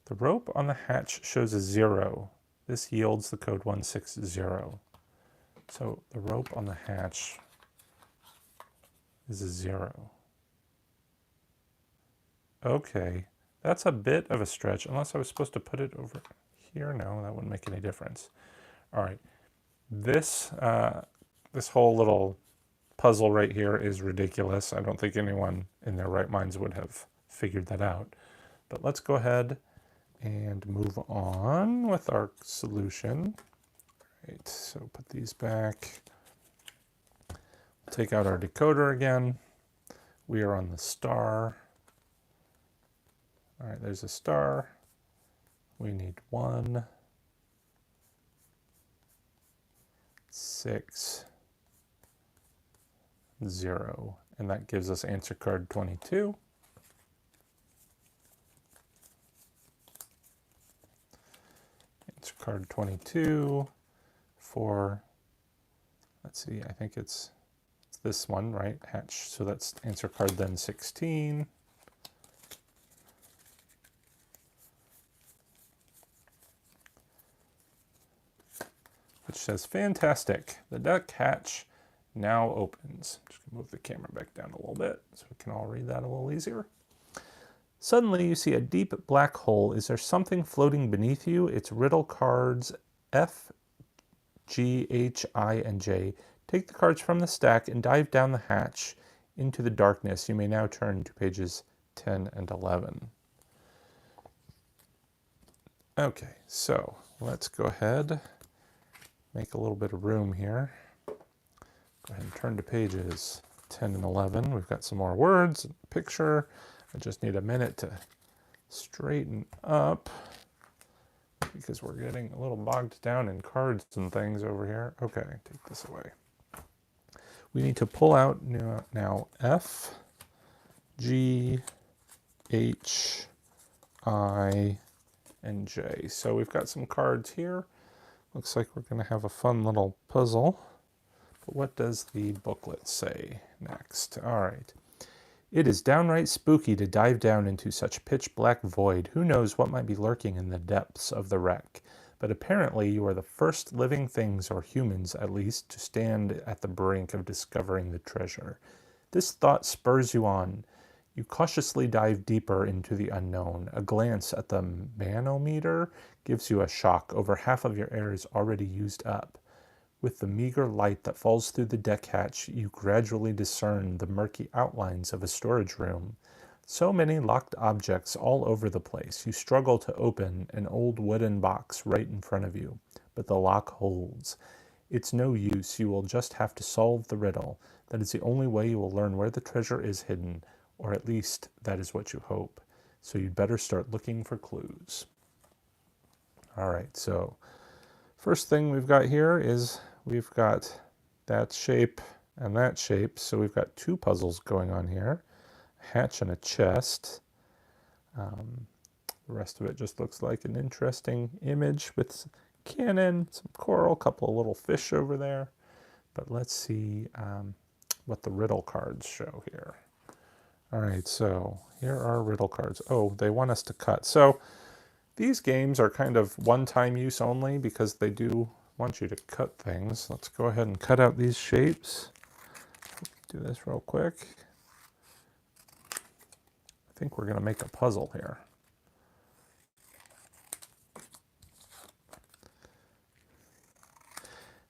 The rope on the hatch shows a 0. This yields the code 160. So the rope on the hatch is a 0. Okay, that's a bit of a stretch, unless I was supposed to put it over here. No, that wouldn't make any difference. All right, this whole little puzzle right here is ridiculous. I don't think anyone in their right minds would have figured that out. But let's go ahead and move on with our solution. All right, so put these back. Take out our decoder again. We are on the star. All right, there's a star. We need 1, 6, 0, and that gives us answer card 22. Answer card 22 for, let's see, I think it's this one, right? Hatch. So that's answer card then 16. Which says, fantastic. The duck hatch now opens. Just gonna move the camera back down a little bit so we can all read that a little easier. Suddenly you see a deep black hole. Is there something floating beneath you? It's riddle cards F, G, H, I, and J. Take the cards from the stack and dive down the hatch into the darkness. You may now turn to pages 10 and 11. Okay, so let's go ahead, make a little bit of room here. Go ahead and turn to pages 10 and 11. We've got some more words, picture. I just need a minute to straighten up because we're getting a little bogged down in cards and things over here. Okay, take this away. We need to pull out now F, G, H, I, and J. So we've got some cards here. Looks like we're going to have a fun little puzzle. But what does the booklet say next? All right. It is downright spooky to dive down into such pitch black void. Who knows what might be lurking in the depths of the wreck? But apparently you are the first living things, or humans at least, to stand at the brink of discovering the treasure. This thought spurs you on. You cautiously dive deeper into the unknown. A glance at the manometer gives you a shock. Over half of your air is already used up. With the meager light that falls through the deck hatch, you gradually discern the murky outlines of a storage room. So many locked objects all over the place. You struggle to open an old wooden box right in front of you, but the lock holds. It's no use. You will just have to solve the riddle. That is the only way you will learn where the treasure is hidden, or at least that is what you hope. So you'd better start looking for clues. All right, so first thing we've got here is we've got that shape and that shape. So we've got two puzzles going on here, a hatch and a chest. The rest of it just looks like an interesting image with cannon, some coral, a couple of little fish over there. But let's see what the riddle cards show here. All right, so here are riddle cards. Oh, they want us to cut. So these games are kind of one-time use only because they do want you to cut things. Let's go ahead and cut out these shapes. Do this real quick. I think we're going to make a puzzle here.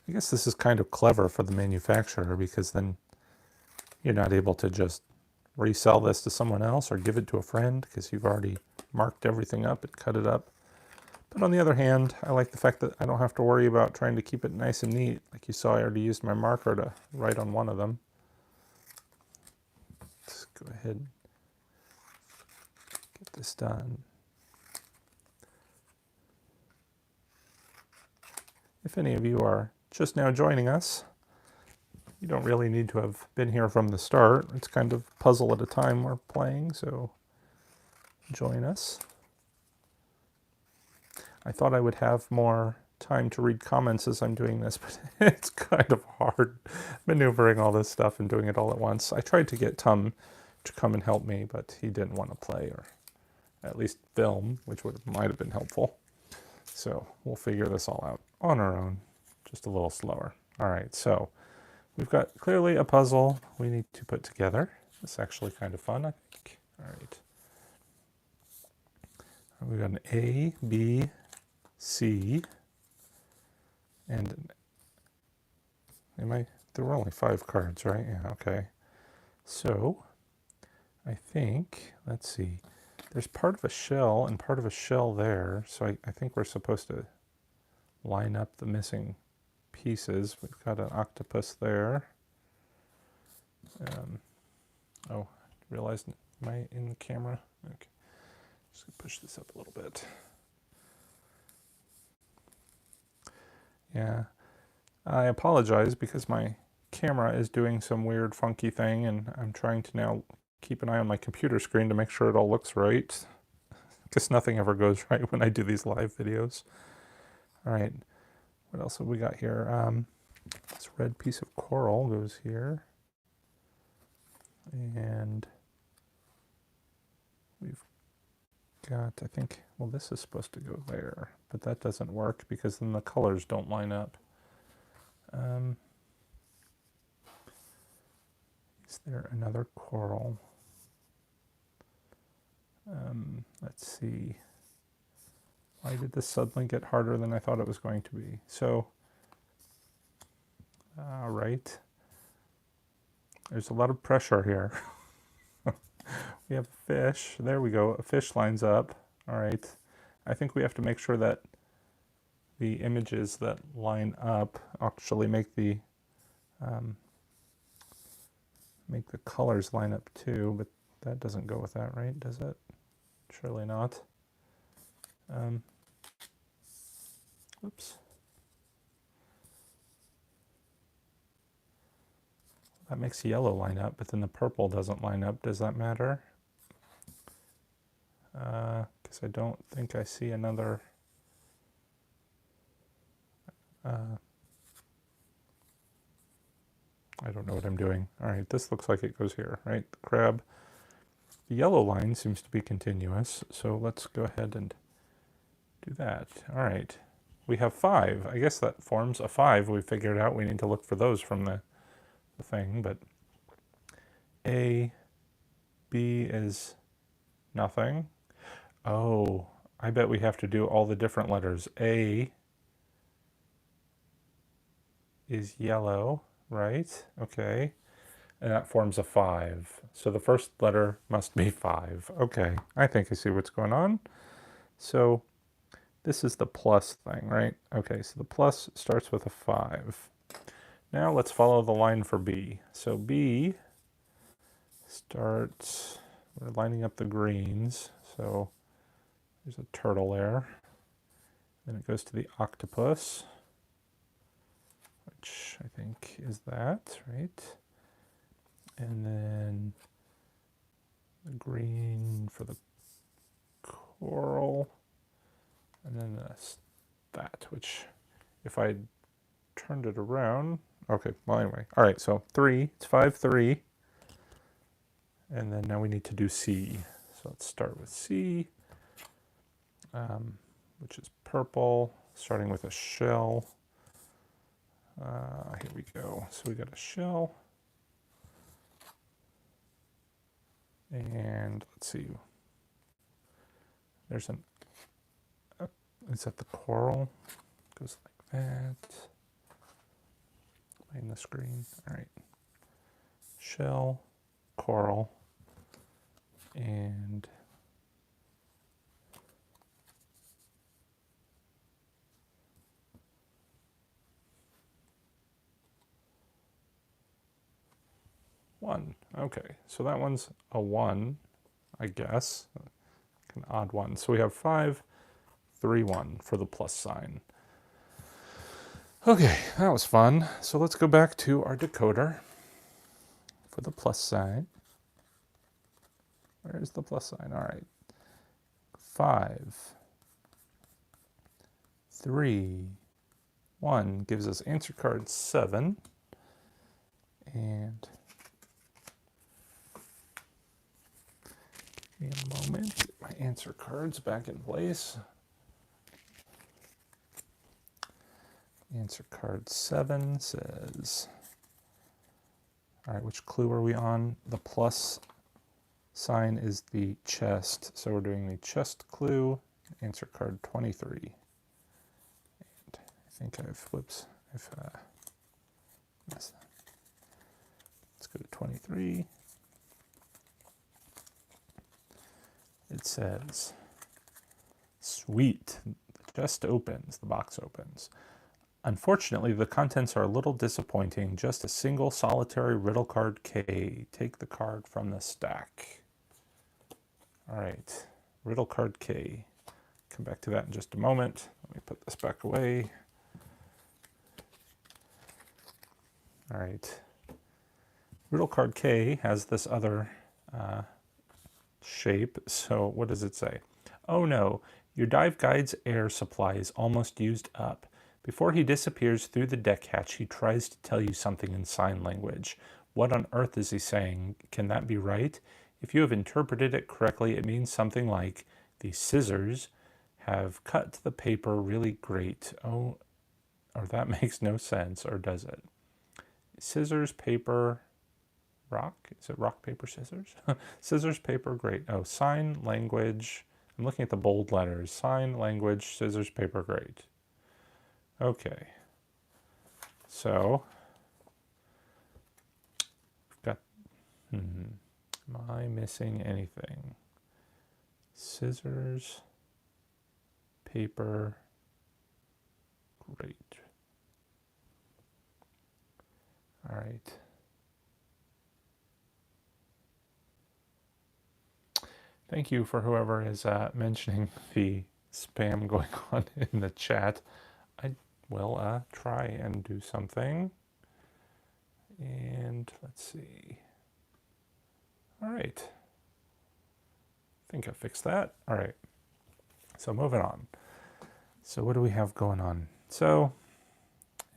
I guess this is kind of clever for the manufacturer because then you're not able to just resell this to someone else or give it to a friend because you've already marked everything up and cut it up. But on the other hand, I like the fact that I don't have to worry about trying to keep it nice and neat. Like you saw, I already used my marker to write on one of them. Let's go ahead and get this done. If any of you are just now joining us, you don't really need to have been here from the start. It's kind of puzzle at a time we're playing, so join us. I thought I would have more time to read comments as I'm doing this, but it's kind of hard maneuvering all this stuff and doing it all at once. I tried to get Tom to come and help me, but he didn't want to play or at least film, which might have been helpful. So we'll figure this all out on our own, just a little slower. All right, so we've got clearly a puzzle we need to put together. It's actually kind of fun, I think. All right. We've got an A, B, C, and there were only 5 cards, right? Yeah, okay. So I think, let's see, there's part of a shell and part of a shell there. So I think we're supposed to line up the missing pieces. We've got an octopus there. Oh, I realized, am I in the camera? Okay, just gonna push this up a little bit. Yeah, I apologize because my camera is doing some weird funky thing and I'm trying to now keep an eye on my computer screen to make sure it all looks right. Because nothing ever goes right when I do these live videos. All right, what else have we got here? This red piece of coral goes here. And we've got, I think, well, this is supposed to go there, but that doesn't work because then the colors don't line up. Is there another coral? Let's see. Why did this suddenly get harder than I thought it was going to be? So, right. There's a lot of pressure here. We have a fish. There we go. A fish lines up. All right. I think we have to make sure that the images that line up actually make the colors line up too, but that doesn't go with that, right? Does it? Surely not. Oops. That makes yellow line up, but then the purple doesn't line up. Does that matter? Because I don't think I see another... I don't know what I'm doing. All right, this looks like it goes here, right? The crab. The yellow line seems to be continuous, so let's go ahead and do that. All right, we have 5. I guess that forms a 5. We figured out we need to look for those from the thing, but A, B is nothing. Oh, I bet we have to do all the different letters. A is yellow, right? Okay. And that forms a 5. So the first letter must be 5. Okay, I think I see what's going on. So this is the plus thing, right? Okay, so the plus starts with a 5. Now let's follow the line for B. So B starts, we're lining up the greens. So there's a turtle there. Then it goes to the octopus. which I think is that, right? And then the green for the coral, and then that, which if I turned it around, okay, well anyway, all right, so 3, it's 5, 3, and then now we need to do C. So let's start with C, which is purple, starting with a shell. Here we go. So we got a shell. And let's see. There's an, is that the coral? Goes like that. In the screen. All right. Shell, coral, and one. Okay, so that one's a 1, I guess. An odd one. So we have 5, 3, 1 for the plus sign. Okay, that was fun. So let's go back to our decoder for the plus sign. Where's the plus sign? All right. 5, 3, 1 gives us answer card 7. And give me a moment, get my answer cards back in place. Answer card 7 says, all right, which clue are we on? The plus sign is the chest, so we're doing the chest clue. Answer card 23. And I think I've, whoops, I've messed that. Let's go to 23. It says, sweet, the chest opens, the box opens. Unfortunately, the contents are a little disappointing. Just a single solitary riddle card K. Take the card from the stack. All right, riddle card K. Come back to that in just a moment. Let me put this back away. All right. Riddle card K has this other shape. So what does it say? Oh no, your dive guide's air supply is almost used up. Before he disappears through the deck hatch, he tries to tell you something in sign language. What on earth is he saying? Can that be right? If you have interpreted it correctly, it means something like, the scissors have cut the paper really great. Oh, or that makes no sense, or does it? Scissors, paper, rock? Is it rock, paper, scissors? Scissors, paper, great. Oh, sign language. I'm looking at the bold letters. Sign language, scissors, paper, great. Okay. So, we've got, am I missing anything? Scissors, paper, great. All right. Thank you for whoever is mentioning the spam going on in the chat. I will try and do something. And let's see. All right. I think I fixed that. All right. So moving on. So what do we have going on? So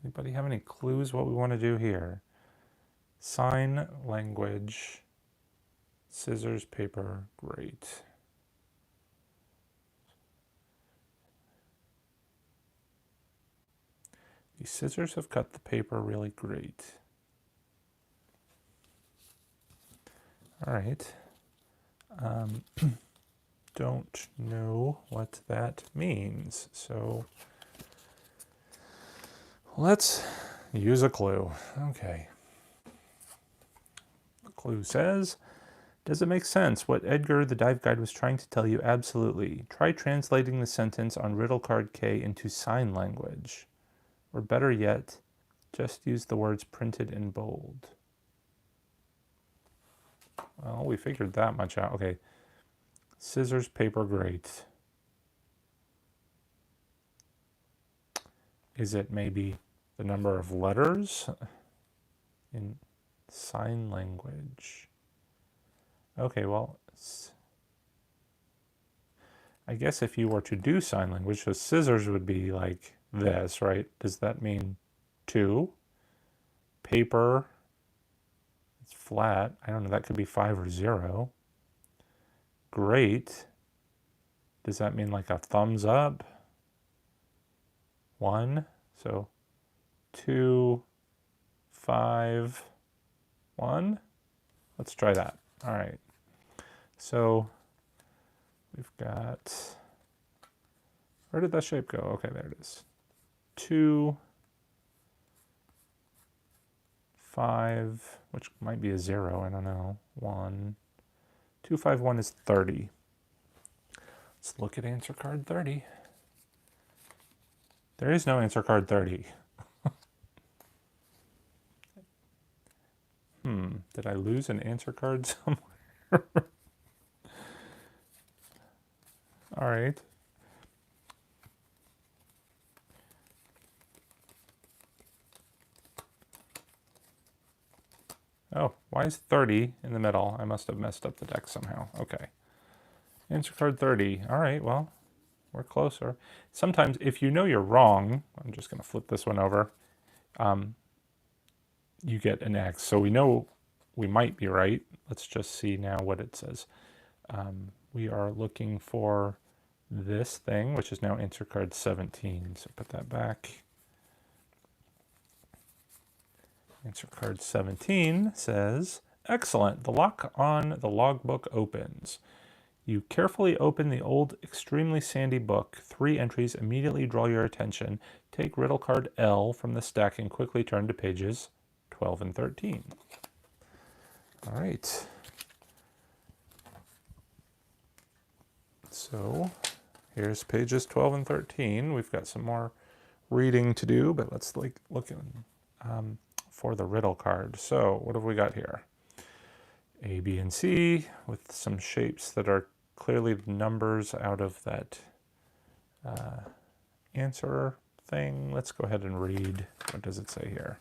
anybody have any clues what we want to do here? Sign language, scissors, paper, great. The scissors have cut the paper really great. All right. Don't know what that means, so let's use a clue. Okay. The clue says, does it make sense what Edgar the dive guide was trying to tell you? Absolutely. Try translating the sentence on riddle card K into sign language. Or better yet, just use the words printed in bold. Well, we figured that much out. Okay. Scissors, paper, great. Is it maybe The number of letters in sign language. Okay, well, I guess if you were to do sign language, so scissors would be like this, right? Does that mean 2? Paper, it's flat. I don't know, that could be 5 or 0. Great. Does that mean like a thumbs up? 1. So 2, 5, 1. Let's try that. All right. So we've got, where did that shape go? Okay, there it is. 2, 5, which might be a 0, I don't know. 1, 2, 5, 1 is 30. Let's look at answer card 30. There is no answer card 30. Did I lose an answer card somewhere? All right. Oh, why is 30 in the middle? I must have messed up the deck somehow. Okay. Answer card 30. All right, well, we're closer. Sometimes if you know you're wrong, I'm just going to flip this one over, you get an X. So we know we might be right. Let's just see now what it says. We are looking for this thing, which is now answer card 17. So put that back. Answer card 17 says, excellent, the lock on the logbook opens. You carefully open the old, extremely sandy book. 3 entries immediately draw your attention. Take riddle card L from the stack and quickly turn to pages 12 and 13. All right. So here's pages 12 and 13. We've got some more reading to do, but let's look for the riddle card. So what have we got here? A, B, and C with some shapes that are clearly the numbers out of that answer thing. Let's go ahead and read. What does it say here?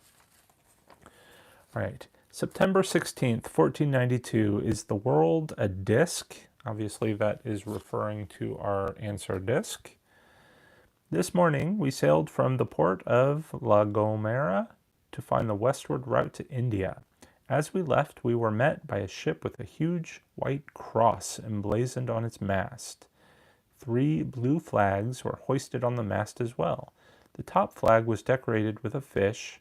All right. September 16th, 1492. Is the world a disk? Obviously, that is referring to our answer disk. This morning, we sailed from the port of La Gomera to find the westward route to India. As we left, we were met by a ship with a huge white cross emblazoned on its mast. 3 blue flags were hoisted on the mast as well. The top flag was decorated with a fish,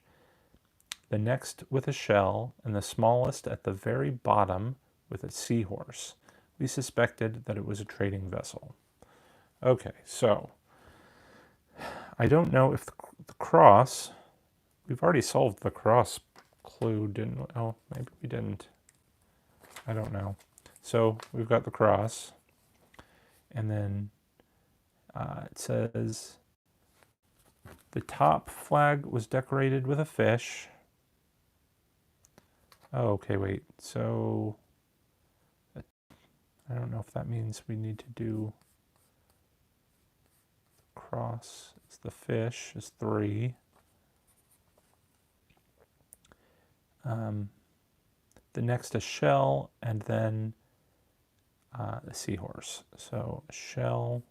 the next with a shell, and the smallest at the very bottom with a seahorse. We suspected that it was a trading vessel. Okay, so I don't know if the cross, we've already solved the cross clue, didn't we? Oh, maybe we didn't. I don't know. So we've got the cross, and then it says the top flag was decorated with a fish. Oh, okay, wait. So I don't know if that means we need to do cross. It's the fish is 3. The next a shell, and then a seahorse. So a shell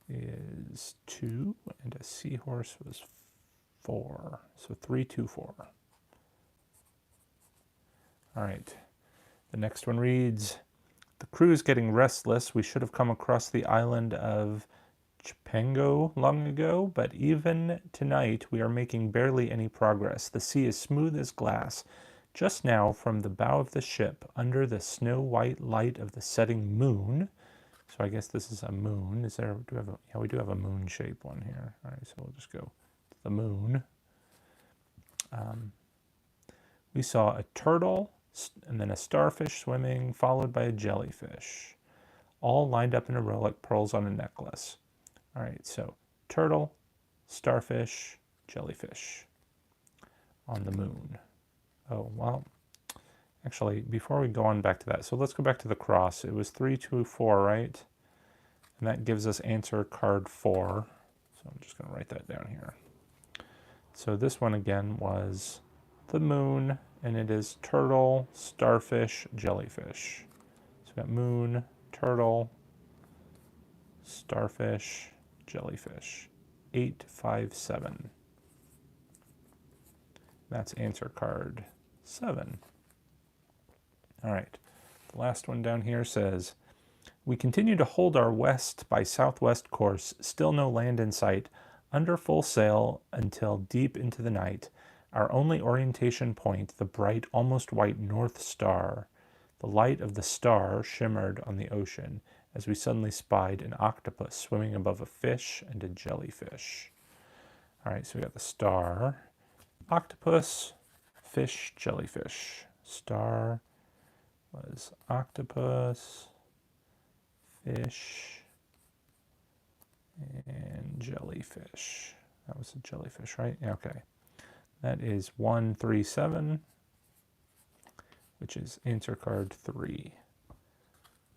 is 2, and a seahorse was 4. So 3, 2, 4. All right. The next one reads, the crew is getting restless. We should have come across the island of Chipango long ago, but even tonight we are making barely any progress. The sea is smooth as glass. Just now, from the bow of the ship, under the snow-white light of the setting moon, so I guess this is a moon. Is there? Yeah, we do have a moon shape one here. All right, so we'll just go to the moon. We saw a turtle and then a starfish swimming, followed by a jellyfish, all lined up in a row like pearls on a necklace. All right, so turtle, starfish, jellyfish on the moon. Oh, well, actually, before we go on back to that, so let's go back to the cross. It was 3, 2, 4, right? And that gives us answer card 4. So I'm just going to write that down here. So this one again was the moon, and it is turtle, starfish, jellyfish. So we got moon, turtle, starfish, jellyfish. 857. That's answer card 7. All right, the last one down here says, we continue to hold our west by southwest course, still no land in sight, under full sail until deep into the night. Our only orientation point, the bright, almost white North Star. The light of the star shimmered on the ocean as we suddenly spied an octopus swimming above a fish and a jellyfish. All right, so we got the star, octopus, fish, jellyfish. Star was octopus, fish, and jellyfish. That was a jellyfish, right? Yeah, okay. That is 137, which is answer card 3.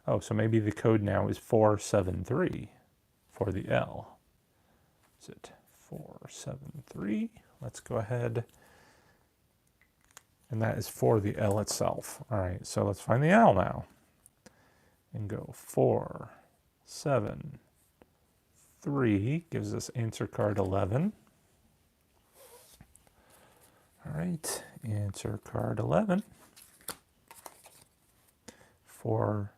Oh, so maybe the code now is 473 for the L. Is it 473? Let's go ahead. And that is for the L itself. All right, so let's find the L now. And go 4, 7, 3 gives us answer card 11. All right, answer card 11 for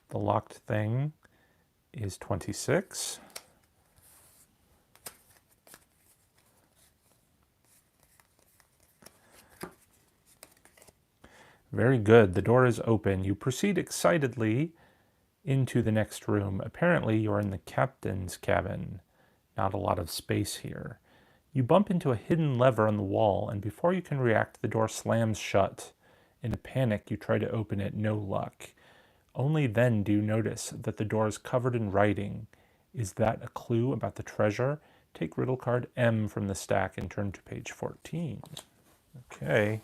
the locked thing is 26. Very good. The door is open. You proceed excitedly into the next room. Apparently, you're in the captain's cabin. Not a lot of space here. You bump into a hidden lever on the wall, and before you can react, the door slams shut. In a panic, you try to open it. No luck. Only then do you notice that the door is covered in writing. Is that a clue about the treasure? Take riddle card M from the stack and turn to page 14. Okay.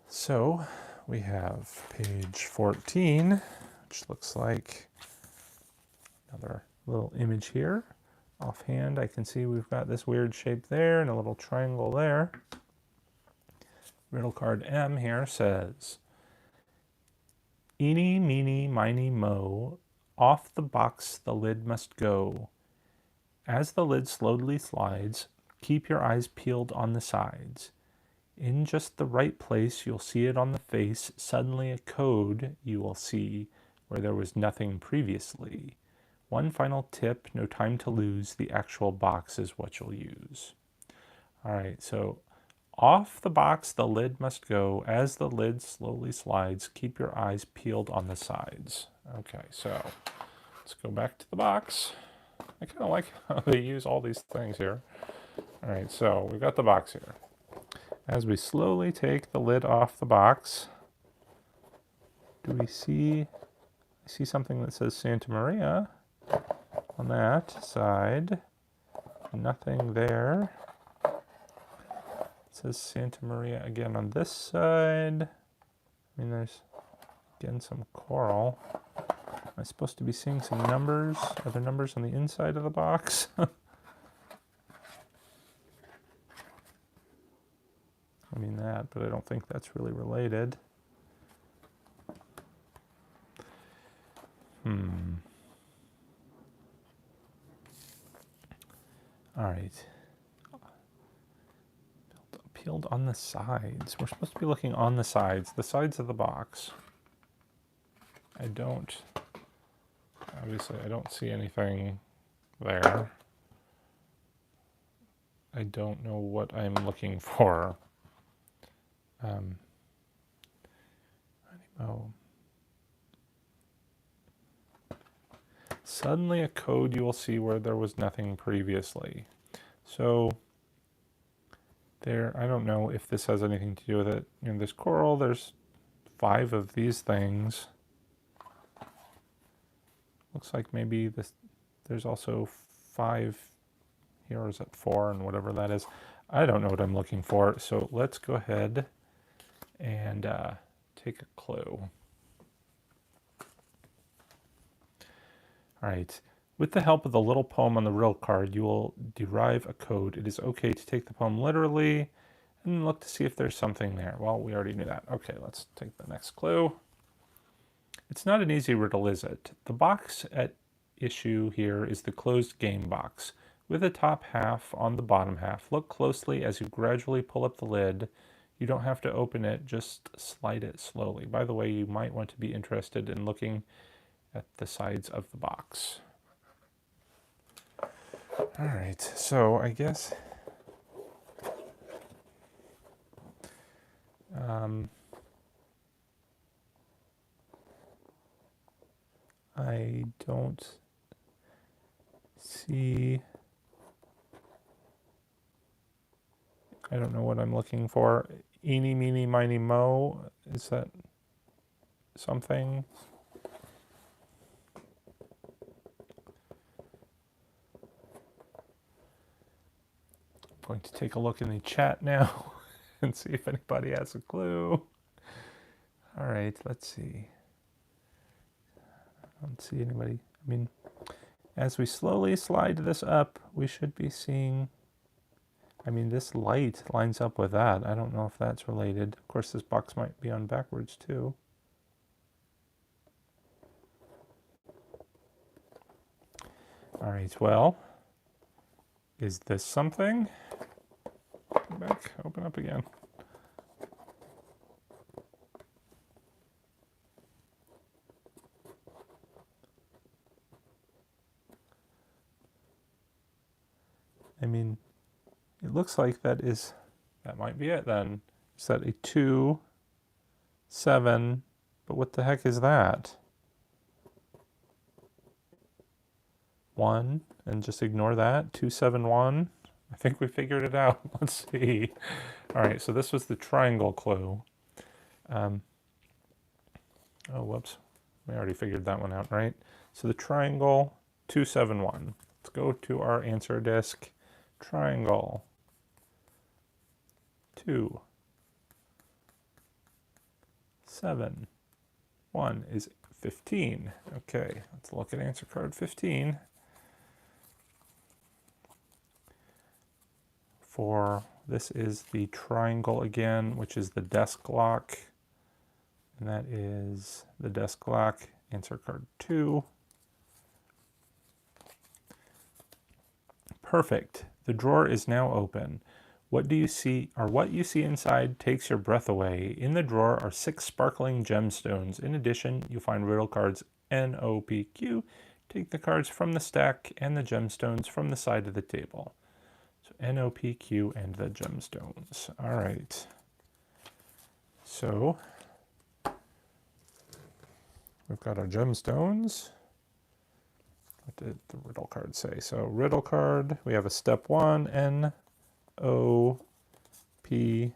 So we have page 14, which looks like another little image here. Offhand, I can see we've got this weird shape there and a little triangle there. Riddle card M here says, eeny, meeny, miny, mo, off the box the lid must go. As the lid slowly slides, keep your eyes peeled on the sides. In just the right place, you'll see it on the face. Suddenly a code you will see where there was nothing previously. One final tip, no time to lose. The actual box is what you'll use. All right, so off the box, the lid must go. As the lid slowly slides, keep your eyes peeled on the sides. Okay, so let's go back to the box. I kind of like how they use all these things here. All right, so we've got the box here. As we slowly take the lid off the box, do we see, I see something that says Santa Maria on that side. Nothing there. It says Santa Maria again on this side. I mean, there's again some coral. Am I supposed to be seeing some numbers? Are there numbers on the inside of the box? I mean that, but I don't think that's really related. All right. Peeled on the sides. We're supposed to be looking on the sides of the box. Obviously I don't see anything there. I don't know what I'm looking for. Suddenly a code you will see where there was nothing previously. So there, I don't know if this has anything to do with it. You know, this coral, there's 5 of these things. Looks like maybe there's also 5 here, or is it 4, and whatever that is. I don't know what I'm looking for, so let's go ahead and take a clue. All right, With the help of the little poem on the riddle card, you will derive a code. It is okay to take the poem literally and look to see if there's something there. Well, we already knew that. Okay, let's take the next clue. It's not an easy riddle, is it? The box at issue here is the closed game box, with the top half on the bottom half. Look closely as you gradually pull up the lid. You don't have to open it, just slide it slowly. By the way, you might want to be interested in looking at the sides of the box. All right, so I guess I don't see, I don't know what I'm looking for. Eeny, meeny, miny, mo, is that something? I'm going to take a look in the chat now and see if anybody has a clue. All right, let's see. I don't see anybody. I mean, as we slowly slide this up, we should be seeing, I mean, this light lines up with that. I don't know if that's related. Of course, this box might be on backwards too. All right, well, is this something? Come back, open up again. I mean, it looks like that might be it then. Is that a 2, 7, but what the heck is that? 1, and just ignore that, 2, 7, 1. I think we figured it out. Let's see. All right, so this was the triangle clue. Oh, whoops. We already figured that one out, right? So the triangle, 2, 7, 1. Let's go to our answer disk. Triangle, 2, 7, 1 is 15. Okay, let's look at answer card 15. For this is the triangle again, which is the desk lock. And that is the desk lock, answer card 2. Perfect. The drawer is now open. What you see inside takes your breath away. In the drawer are 6 sparkling gemstones. In addition, you find riddle cards NOPQ. Take the cards from the stack and the gemstones from the side of the table. So NOPQ and the gemstones. All right. So we've got our gemstones. What did the riddle card say? So riddle card, we have a step 1, N, O, P,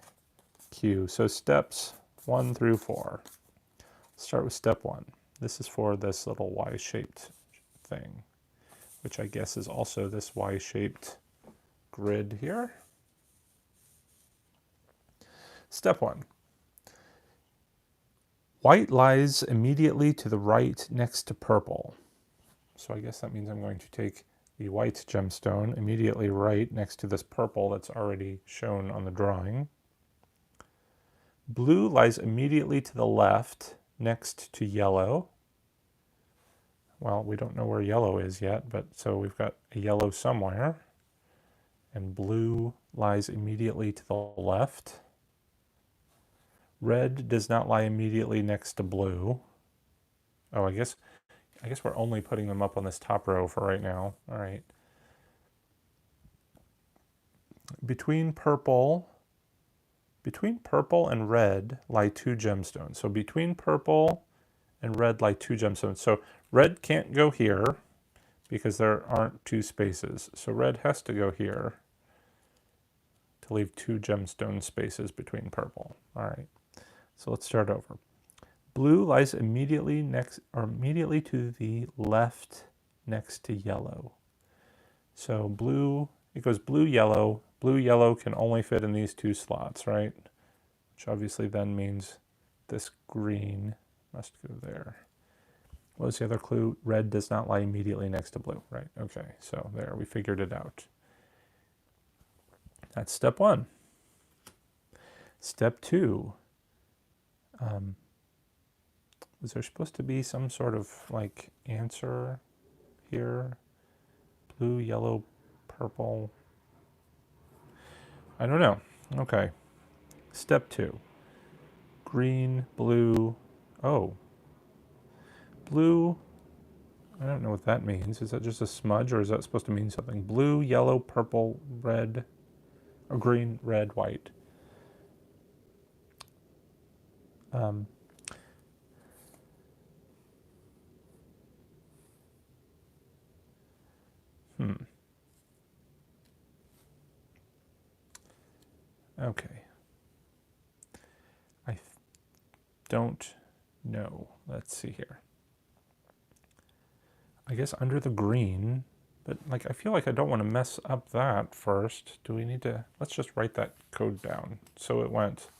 Q. So steps 1 through 4. Start with step 1. This is for this little Y-shaped thing, which I guess is also this Y-shaped grid here. Step 1. White lies immediately to the right next to purple. So I guess that means I'm going to take the white gemstone immediately right next to this purple that's already shown on the drawing. Blue lies immediately to the left next to yellow. Well, we don't know where yellow is yet, but so we've got a yellow somewhere. And blue lies immediately to the left. Red does not lie immediately next to blue. Oh, I guess we're only putting them up on this top row for right now. All right. Between purple and red lie 2 gemstones. So between purple and red lie 2 gemstones. So red can't go here because there aren't 2 spaces. So red has to go here to leave 2 gemstone spaces between purple. All right. So let's start over. Blue lies immediately to the left next to yellow. So blue, it goes blue, yellow. Blue, yellow can only fit in these 2 slots, right? Which obviously then means this green must go there. What was the other clue? Red does not lie immediately next to blue, right? Okay, so there, we figured it out. That's step one. Step two. Was there supposed to be some sort of like answer here? Blue, yellow, purple. I don't know. Okay. Step two. Green, blue. Oh. Blue. I don't know what that means. Is that just a smudge or is that supposed to mean something? Blue, yellow, purple, red, or green, red, white. Um, Okay. I don't know. Let's see here. I guess under the green, but like I feel like I don't want to mess up that first. Do we need to, let's just write that code down. So it went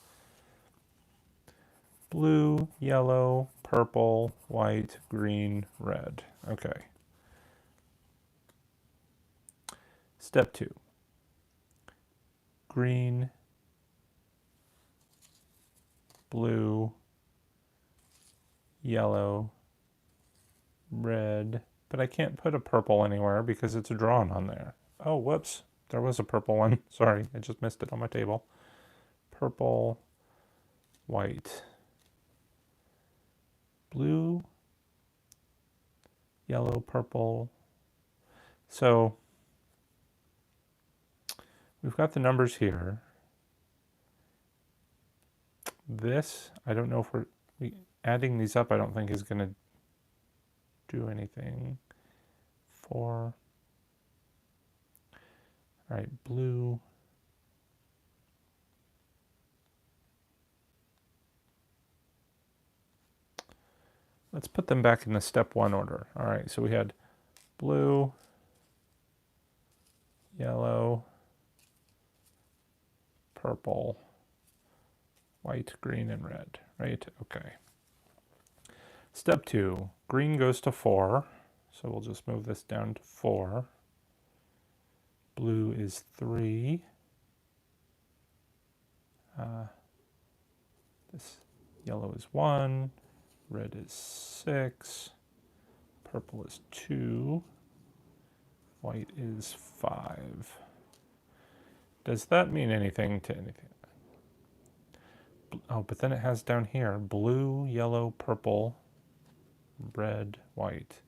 blue, yellow, purple, white, green, red. Okay. Step two. Green, blue, yellow, red, but I can't put a purple anywhere because it's drawn on there. Oh, whoops. There was a purple one. Sorry, I just missed it on my table. Purple, white, blue, yellow, purple. So we've got the numbers here. This, I don't know if adding these up, I don't think is going to do anything. 4. All right, blue. Let's put them back in the step one order. All right, so we had blue, yellow, purple, white, green, and red, right? Okay. Step two, green goes to 4. So we'll just move this down to 4. Blue is 3. This yellow is 1. Red is 6. Purple is 2. White is 5. Does that mean anything to anything? Oh, but then it has down here blue, yellow, purple, red, white.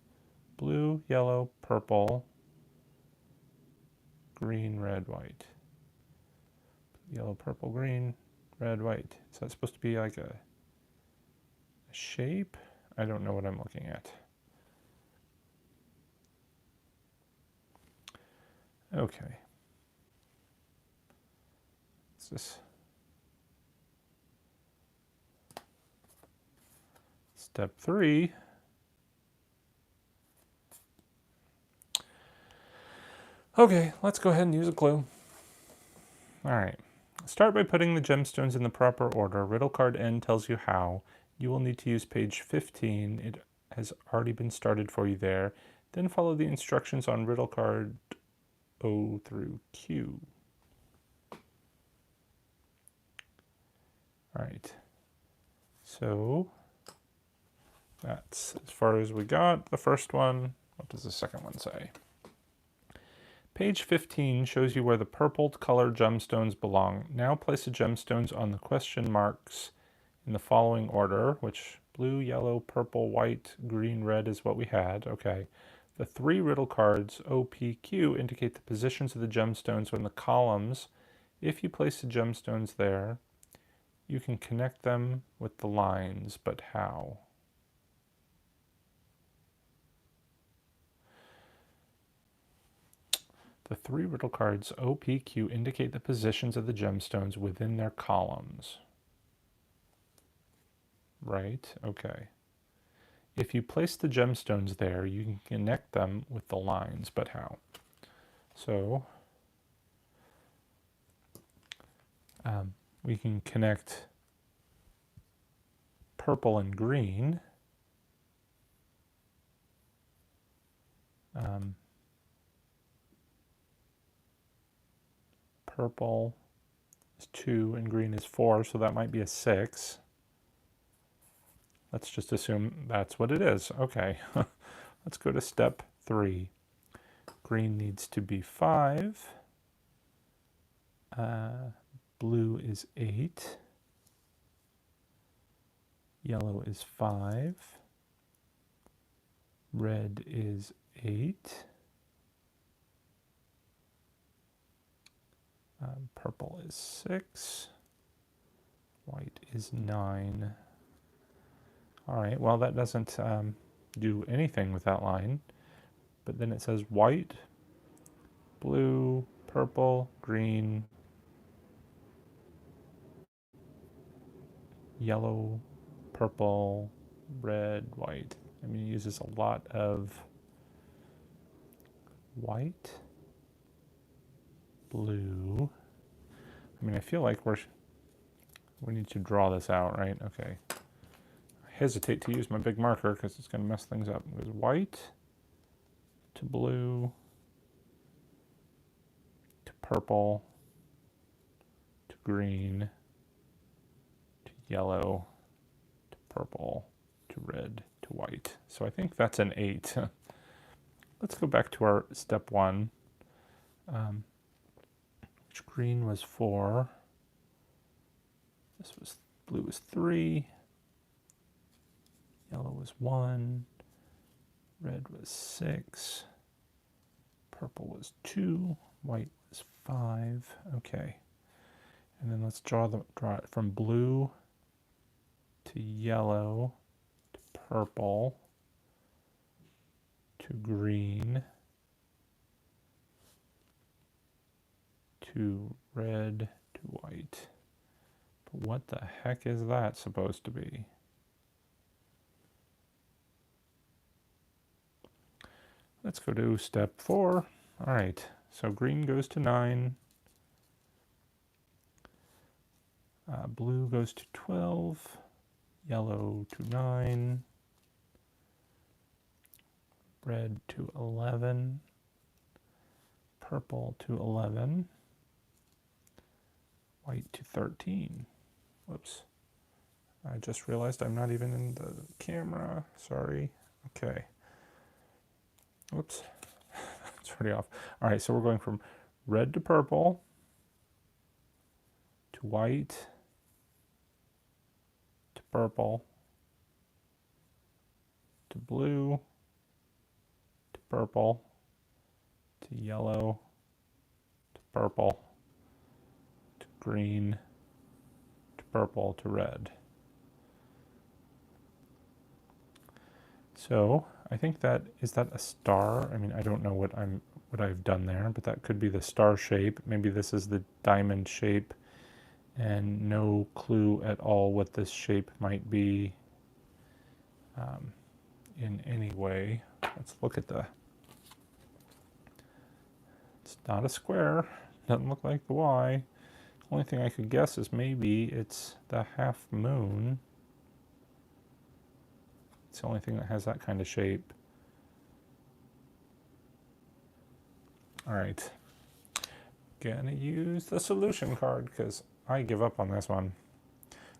Blue, yellow, purple, green, red, white. Yellow, purple, green, red, white. Is that supposed to be like a shape? I don't know what I'm looking at. Okay. What's this? Step 3. Okay, let's go ahead and use a clue. All right. Start by putting the gemstones in the proper order. Riddle card N tells you how. You will need to use page 15. It has already been started for you there. Then follow the instructions on riddle card O through Q. All right. So that's as far as we got. The first one. What does the second one say? Page 15 shows you where the purpled color gemstones belong. Now place the gemstones on the question marks in the following order, which blue, yellow, purple, white, green, red is what we had. Okay. The 3 riddle cards, O, P, Q, indicate the positions of the gemstones in the columns. If you place the gemstones there, you can connect them with the lines, but how? The 3 riddle cards, O, P, Q, indicate the positions of the gemstones within their columns. Right? Okay. If you place the gemstones there, you can connect them with the lines, but how? So we can connect purple and green Purple is 2 and green is 4, so that might be a 6. Let's just assume that's what it is. Okay, let's go to step 3. Green needs to be 5. Blue is 8. Yellow is 5. Red is 8. Purple is 6. White is 9. All right, well, that doesn't do anything with that line. But then it says white, blue, purple, green, yellow, purple, red, white. I mean, it uses a lot of white, blue. I mean, I feel like we need to draw this out, right? Okay. I hesitate to use my big marker because it's going to mess things up. It goes white to blue to purple to green to yellow to purple to red to white. So I think that's an 8. Let's go back to our step 1. Which green was 4. Blue was 3. Yellow was 1. Red was 6. Purple was 2. White was 5. Okay. And then let's draw it from blue to yellow to purple to green to red to white. But what the heck is that supposed to be? Let's go to step 4. All right, so green goes to 9. Blue goes to 12. Yellow to 9. Red to 11. Purple to 11. White to 13. Whoops. I just realized I'm not even in the camera. Sorry. Okay. Whoops. That's pretty off. All right, so we're going from red to purple to white to purple to blue to purple to yellow to purple to green to purple to red. So I think is that a star? I mean, I don't know what I've done there, but that could be the star shape. Maybe this is the diamond shape, and no clue at all what this shape might be in any way. Let's look at it's not a square. Doesn't look like the Y. Only thing I could guess is maybe it's the half moon. It's the only thing that has that kind of shape. All right. Gonna use the solution card because I give up on this one.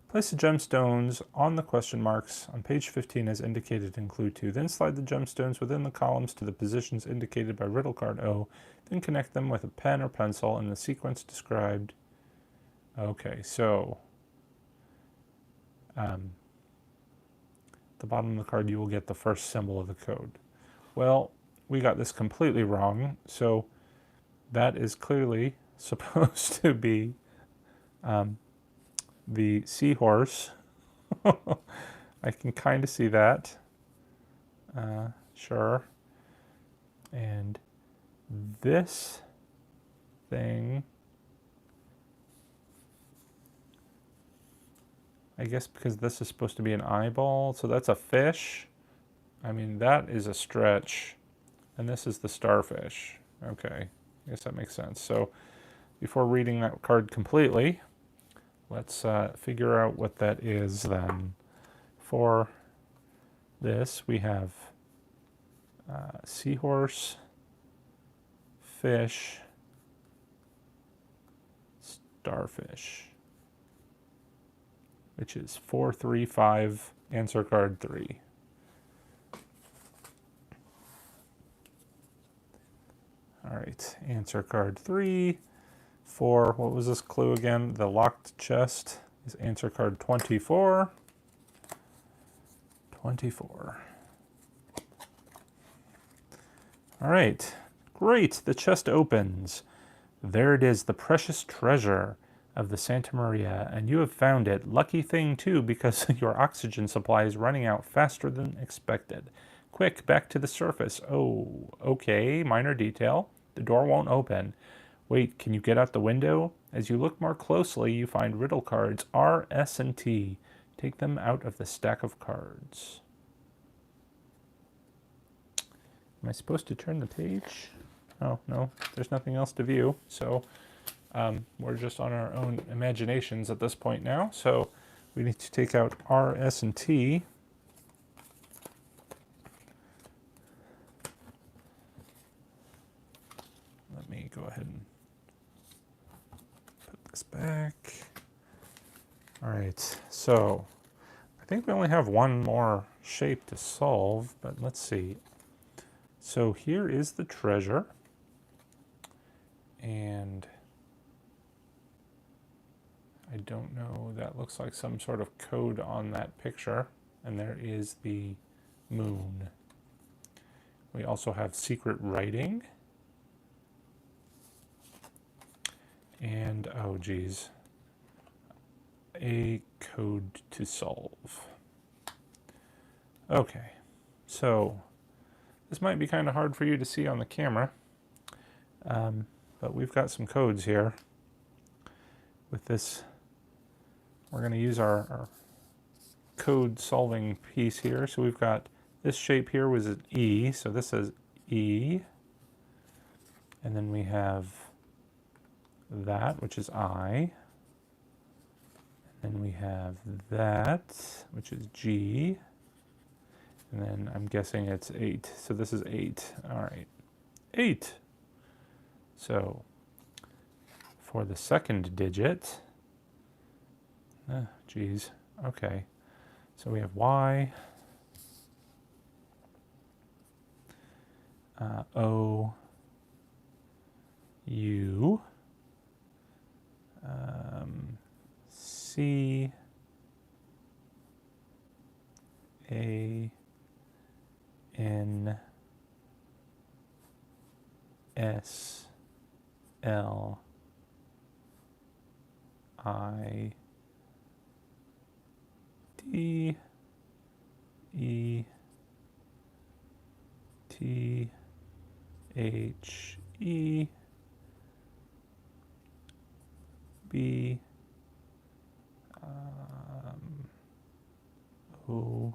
Place the gemstones on the question marks on page 15 as indicated in clue 2. Then slide the gemstones within the columns to the positions indicated by riddle card O. Then connect them with a pen or pencil in the sequence described. Okay, so the bottom of the card you will get the first symbol of the code. Well, we got this completely wrong, so that is clearly supposed to be the seahorse. I can kind of see that. Sure. And this thing, I guess because this is supposed to be an eyeball, so that's a fish. I mean, that is a stretch. And this is the starfish. Okay, I guess that makes sense. So before reading that card completely, let's figure out what that is then. For this, we have seahorse, fish, starfish, which is 4, 3, 5, answer card 3. All right, answer card 3 for, what was this clue again? The locked chest is answer card 24. 24. All right, great, the chest opens. There it is, the precious treasure of the Santa Maria, and you have found it. Lucky thing too, because your oxygen supply is running out faster than expected. Quick, back to the surface. Oh, okay, minor detail. The door won't open. Wait, can you get out the window? As you look more closely, you find riddle cards R, S, and T. Take them out of the stack of cards. Am I supposed to turn the page? Oh, no, there's nothing else to view, so we're just on our own imaginations at this point now. So we need to take out R, S, and T. Let me go ahead and put this back. All right, so I think we only have one more shape to solve, but let's see. So here is the treasure, and I don't know, that looks like some sort of code on that picture, and there is the moon. We also have secret writing, and oh geez, a code to solve. Okay, so this might be kind of hard for you to see on the camera, but we've got some codes here. With this, we're going to use our code solving piece here. So we've got this shape here was an E, so this is E. And then we have that, which is I. And then we have that, which is G. And then I'm guessing it's 8. So this is 8. All right, 8. So for the second digit, geez, okay. So we have Y, O, U, C, A, N, S, L, I, D, E, T, H, E, B, O,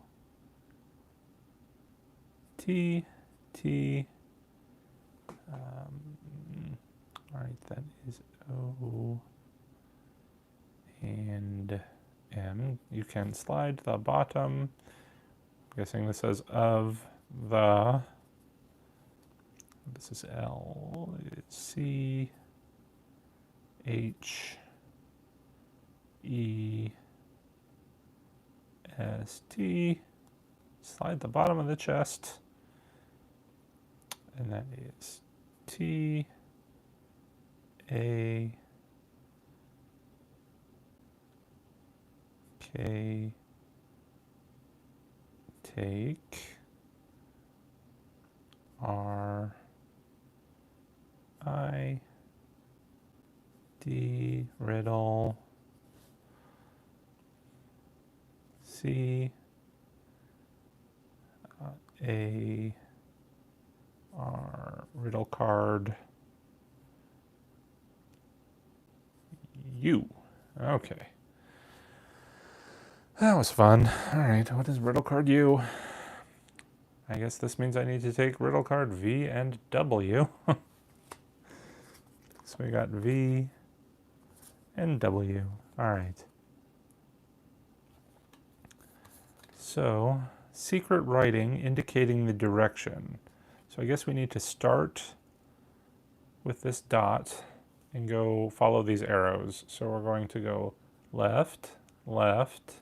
T, T, all right, that is O and M. You can slide to the bottom. I'm guessing this says of the. This is L. It's C, H, E, S, T. Slide the bottom of the chest. And that is T, A, K, take, R, I, D, riddle, C, A, R, riddle card, U. Okay. That was fun. All right, what is riddle card U? I guess this means I need to take riddle card V and W. So we got V and W. All right. So, secret writing indicating the direction. So I guess we need to start with this dot and go follow these arrows. So we're going to go left, left,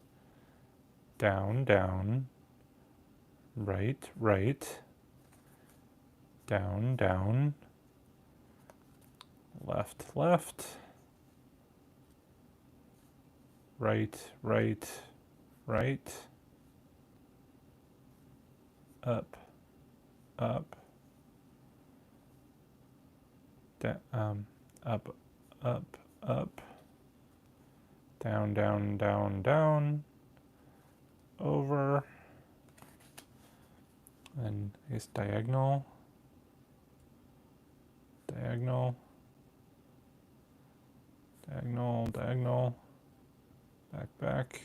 down, down, right, right, down, down, left, left, right, right, right, up, up, up, up, up, down, down, down, down, over, and I guess diagonal, diagonal, diagonal, diagonal, back, back.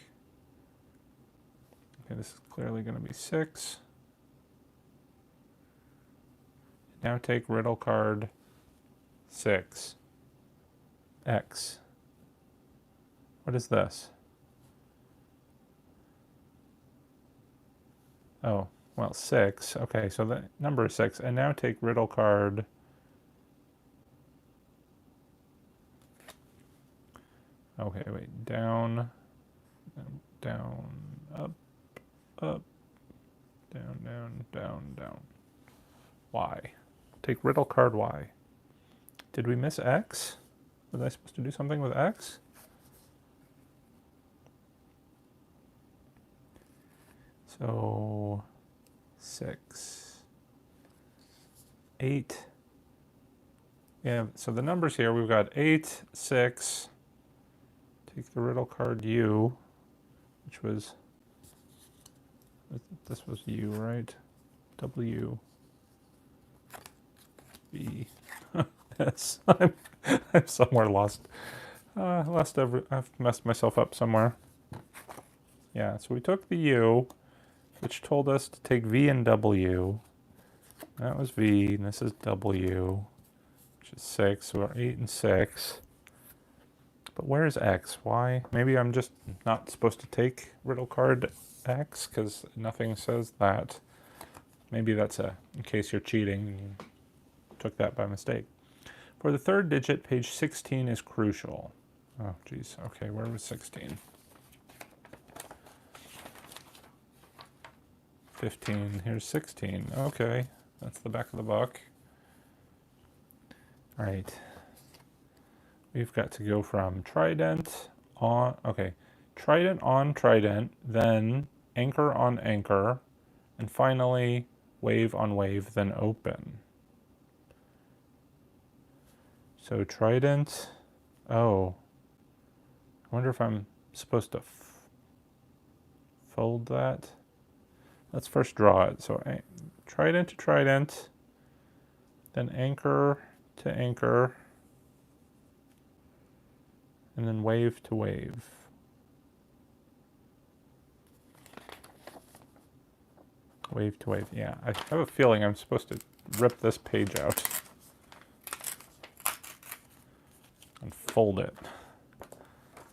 Okay, this is clearly going to be 6. Now take riddle card 6. X. What is this? Oh, well, 6. Okay, so the number is 6. And now take riddle card. Okay, wait. Down, down, up, up, down, down, down, down. Y. Take riddle card Y. Did we miss X? Was I supposed to do something with X? So 6, 8. Yeah, so the numbers here, we've got 8, 6. Take the riddle card U, which was, this was U, right? W, B, S. I'm somewhere lost. I've messed myself up somewhere. Yeah, so we took the U, which told us to take V and W. That was V, and this is W, which is 6. So we're 8 and 6. But where is X? Why? Maybe I'm just not supposed to take riddle card X, because nothing says that. Maybe that's in case you're cheating, you took that by mistake. For the third digit, page 16 is crucial. Oh, geez. Okay, where was 16? 15. Here's 16. Okay, that's the back of the book. All right. We've got to go from trident on, okay, trident on trident, then anchor on anchor, and finally wave on wave, then open. So trident, oh, I wonder if I'm supposed to fold that. Let's first draw it. So trident to trident, then anchor to anchor, and then wave to wave. Wave to wave, yeah. I have a feeling I'm supposed to rip this page out and fold it.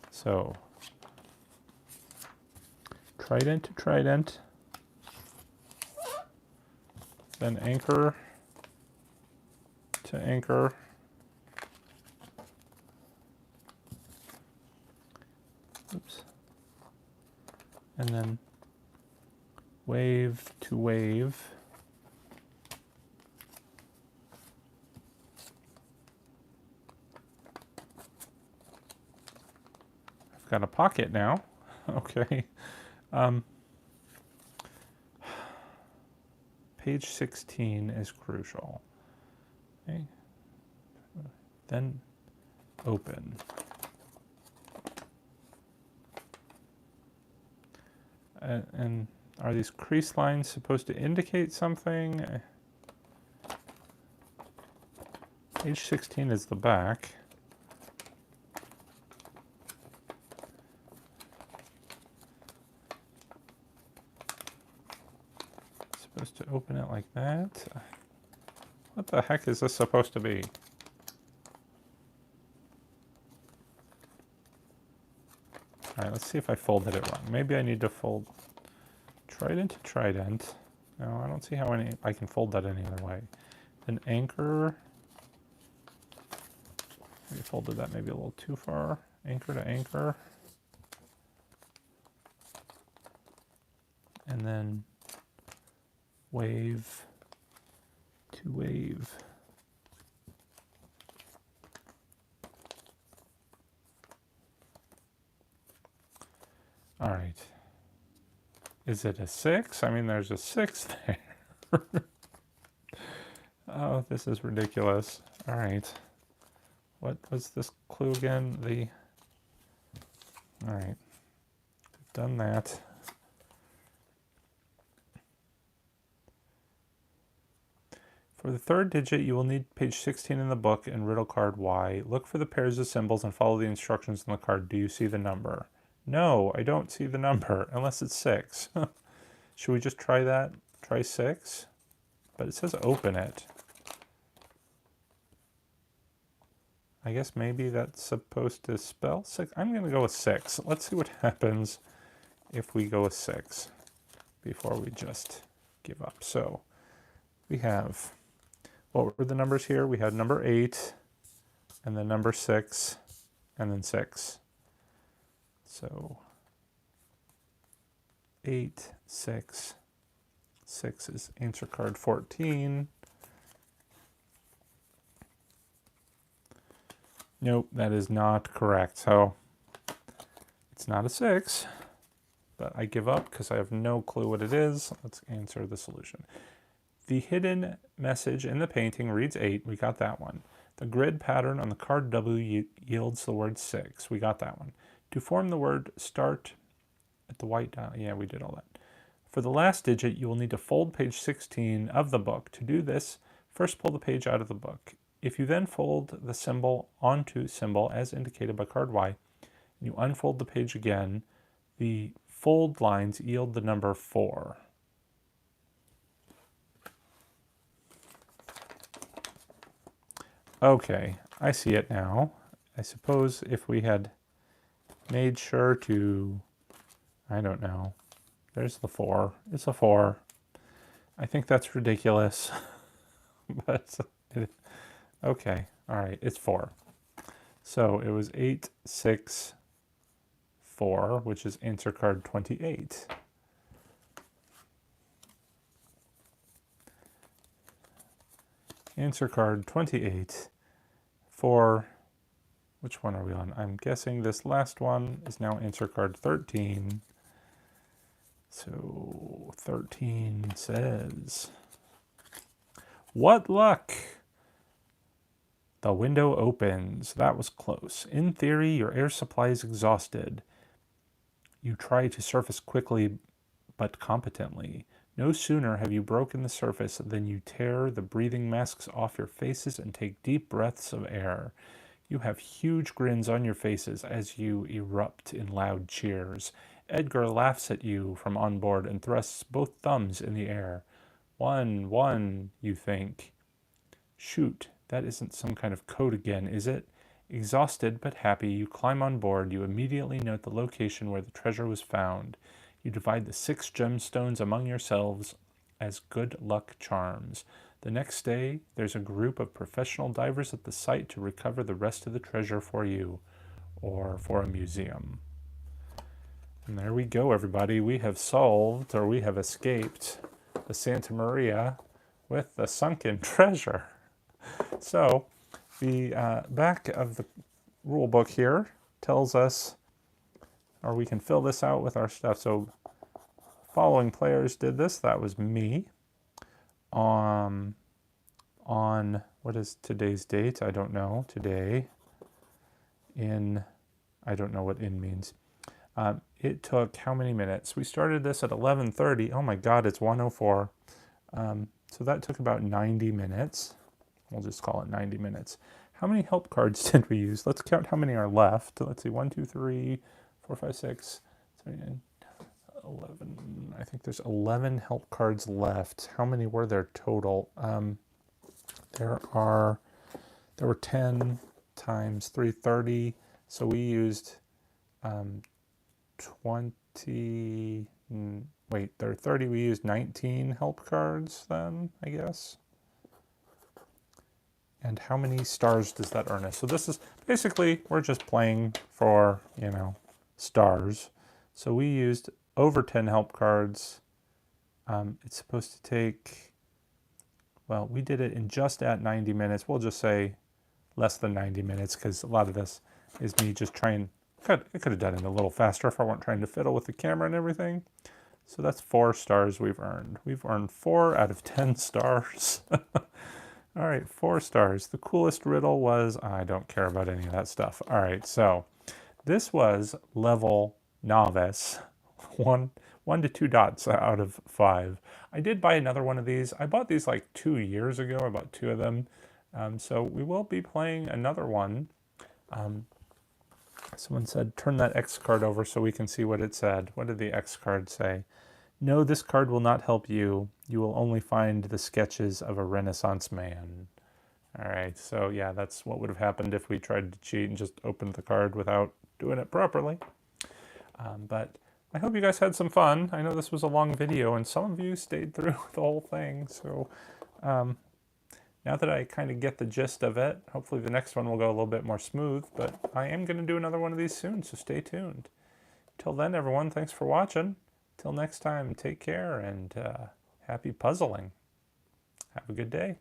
So, trident to trident, then anchor to anchor, oops, and then wave to wave, I've got a pocket now. Okay. Page 16 is crucial. Okay. Then open. And are these crease lines supposed to indicate something? Page 16 is the back. Supposed to open it like that? What the heck is this supposed to be? All right, let's see if I folded it wrong. Maybe I need to fold trident to trident. No, I don't see how I can fold that any other way. An anchor. We folded that maybe a little too far. Anchor to anchor. And then wave to wave. All right. Is it a 6? I mean, there's a 6 there. Oh, this is ridiculous. All right. What was this clue again? All right. Done that. For the third digit, you will need page 16 in the book and Riddle Card Y. Look for the pairs of symbols and follow the instructions on the card. Do you see the number? No, I don't see the number, unless it's 6. Should we just try that? Try 6? But it says open it. I guess maybe that's supposed to spell 6. I'm going to go with 6. Let's see what happens if we go with 6 before we just give up. So we have, what were the numbers here? We had number 8, and then number 6, and then 6. So 8, 6, 6 is answer card 14. Nope, that is not correct. So it's not a 6, but I give up because I have no clue what it is. Let's answer the solution. The hidden message in the painting reads 8. We got that one. The grid pattern on the card W yields the word 6. We got that one. To form the word start at the white dial. Yeah, we did all that. For the last digit, you will need to fold page 16 of the book. To do this, first pull the page out of the book. If you then fold the symbol onto symbol as indicated by card Y, and you unfold the page again, the fold lines yield the number 4. Okay, I see it now. I suppose if we had made sure to, I don't know, there's the 4. It's a 4. I think that's ridiculous, but okay, all right, it's 4. So it was 8, 6, 4, which is answer card 28. Answer card 28 for, which one are we on? I'm guessing this last one is now answer card 13. So 13 says, what luck! The window opens. That was close. In theory, your air supply is exhausted. You try to surface quickly but competently. No sooner have you broken the surface than you tear the breathing masks off your faces and take deep breaths of air. You have huge grins on your faces as you erupt in loud cheers. Edgar laughs at you from on board and thrusts both thumbs in the air. 1, you think. Shoot, that isn't some kind of code again, is it? Exhausted but happy, you climb on board. You immediately note the location where the treasure was found. You divide the 6 gemstones among yourselves as good luck charms. The next day, there's a group of professional divers at the site to recover the rest of the treasure for you, or for a museum. And there we go, everybody. We have solved, or we have escaped, the Santa Maria with the Sunken Treasure. So, the back of the rule book here tells us, or we can fill this out with our stuff. So, following players did this. That was me. On what is today's date? I don't know. Today, I don't know what in means. It took how many minutes? We started this at 11:30. Oh my God, it's 1:04. So that took about 90 minutes. We'll just call it 90 minutes. How many help cards did we use? Let's count how many are left. Let's see, 1, 2, 3, 4, 5, 6, 7, 8, 11. I think there's 11 help cards left. How many were there total? There were 10 times 3, 30. So we used 20, wait, there are 30. We used 19 help cards then, I guess. And how many stars does that earn us? So this is basically, we're just playing for, you know, stars. So we used over 10 help cards. It's supposed to take, well, we did it in just at 90 minutes. We'll just say less than 90 minutes because a lot of this is me just trying, I could have done it a little faster if I weren't trying to fiddle with the camera and everything. So that's 4 stars we've earned. We've earned 4 out of 10 stars. All right, 4 stars. The coolest riddle was, I don't care about any of that stuff. All right, so this was level novice, one to 2 dots out of 5. I did buy another one of these. I bought these like 2 years ago. I bought 2 of them. So we will be playing another one. Someone said, turn that X card over so we can see what it said. What did the X card say? No, this card will not help you. You will only find the sketches of a Renaissance man. All right, so yeah, that's what would have happened if we tried to cheat and just opened the card without doing it properly. But I hope you guys had some fun. I know this was a long video and some of you stayed through the whole thing. So now that I kind of get the gist of it, hopefully the next one will go a little bit more smooth, but I am going to do another one of these soon, so stay tuned. Till then, everyone, thanks for watching. Till next time, take care and happy puzzling. Have a good day.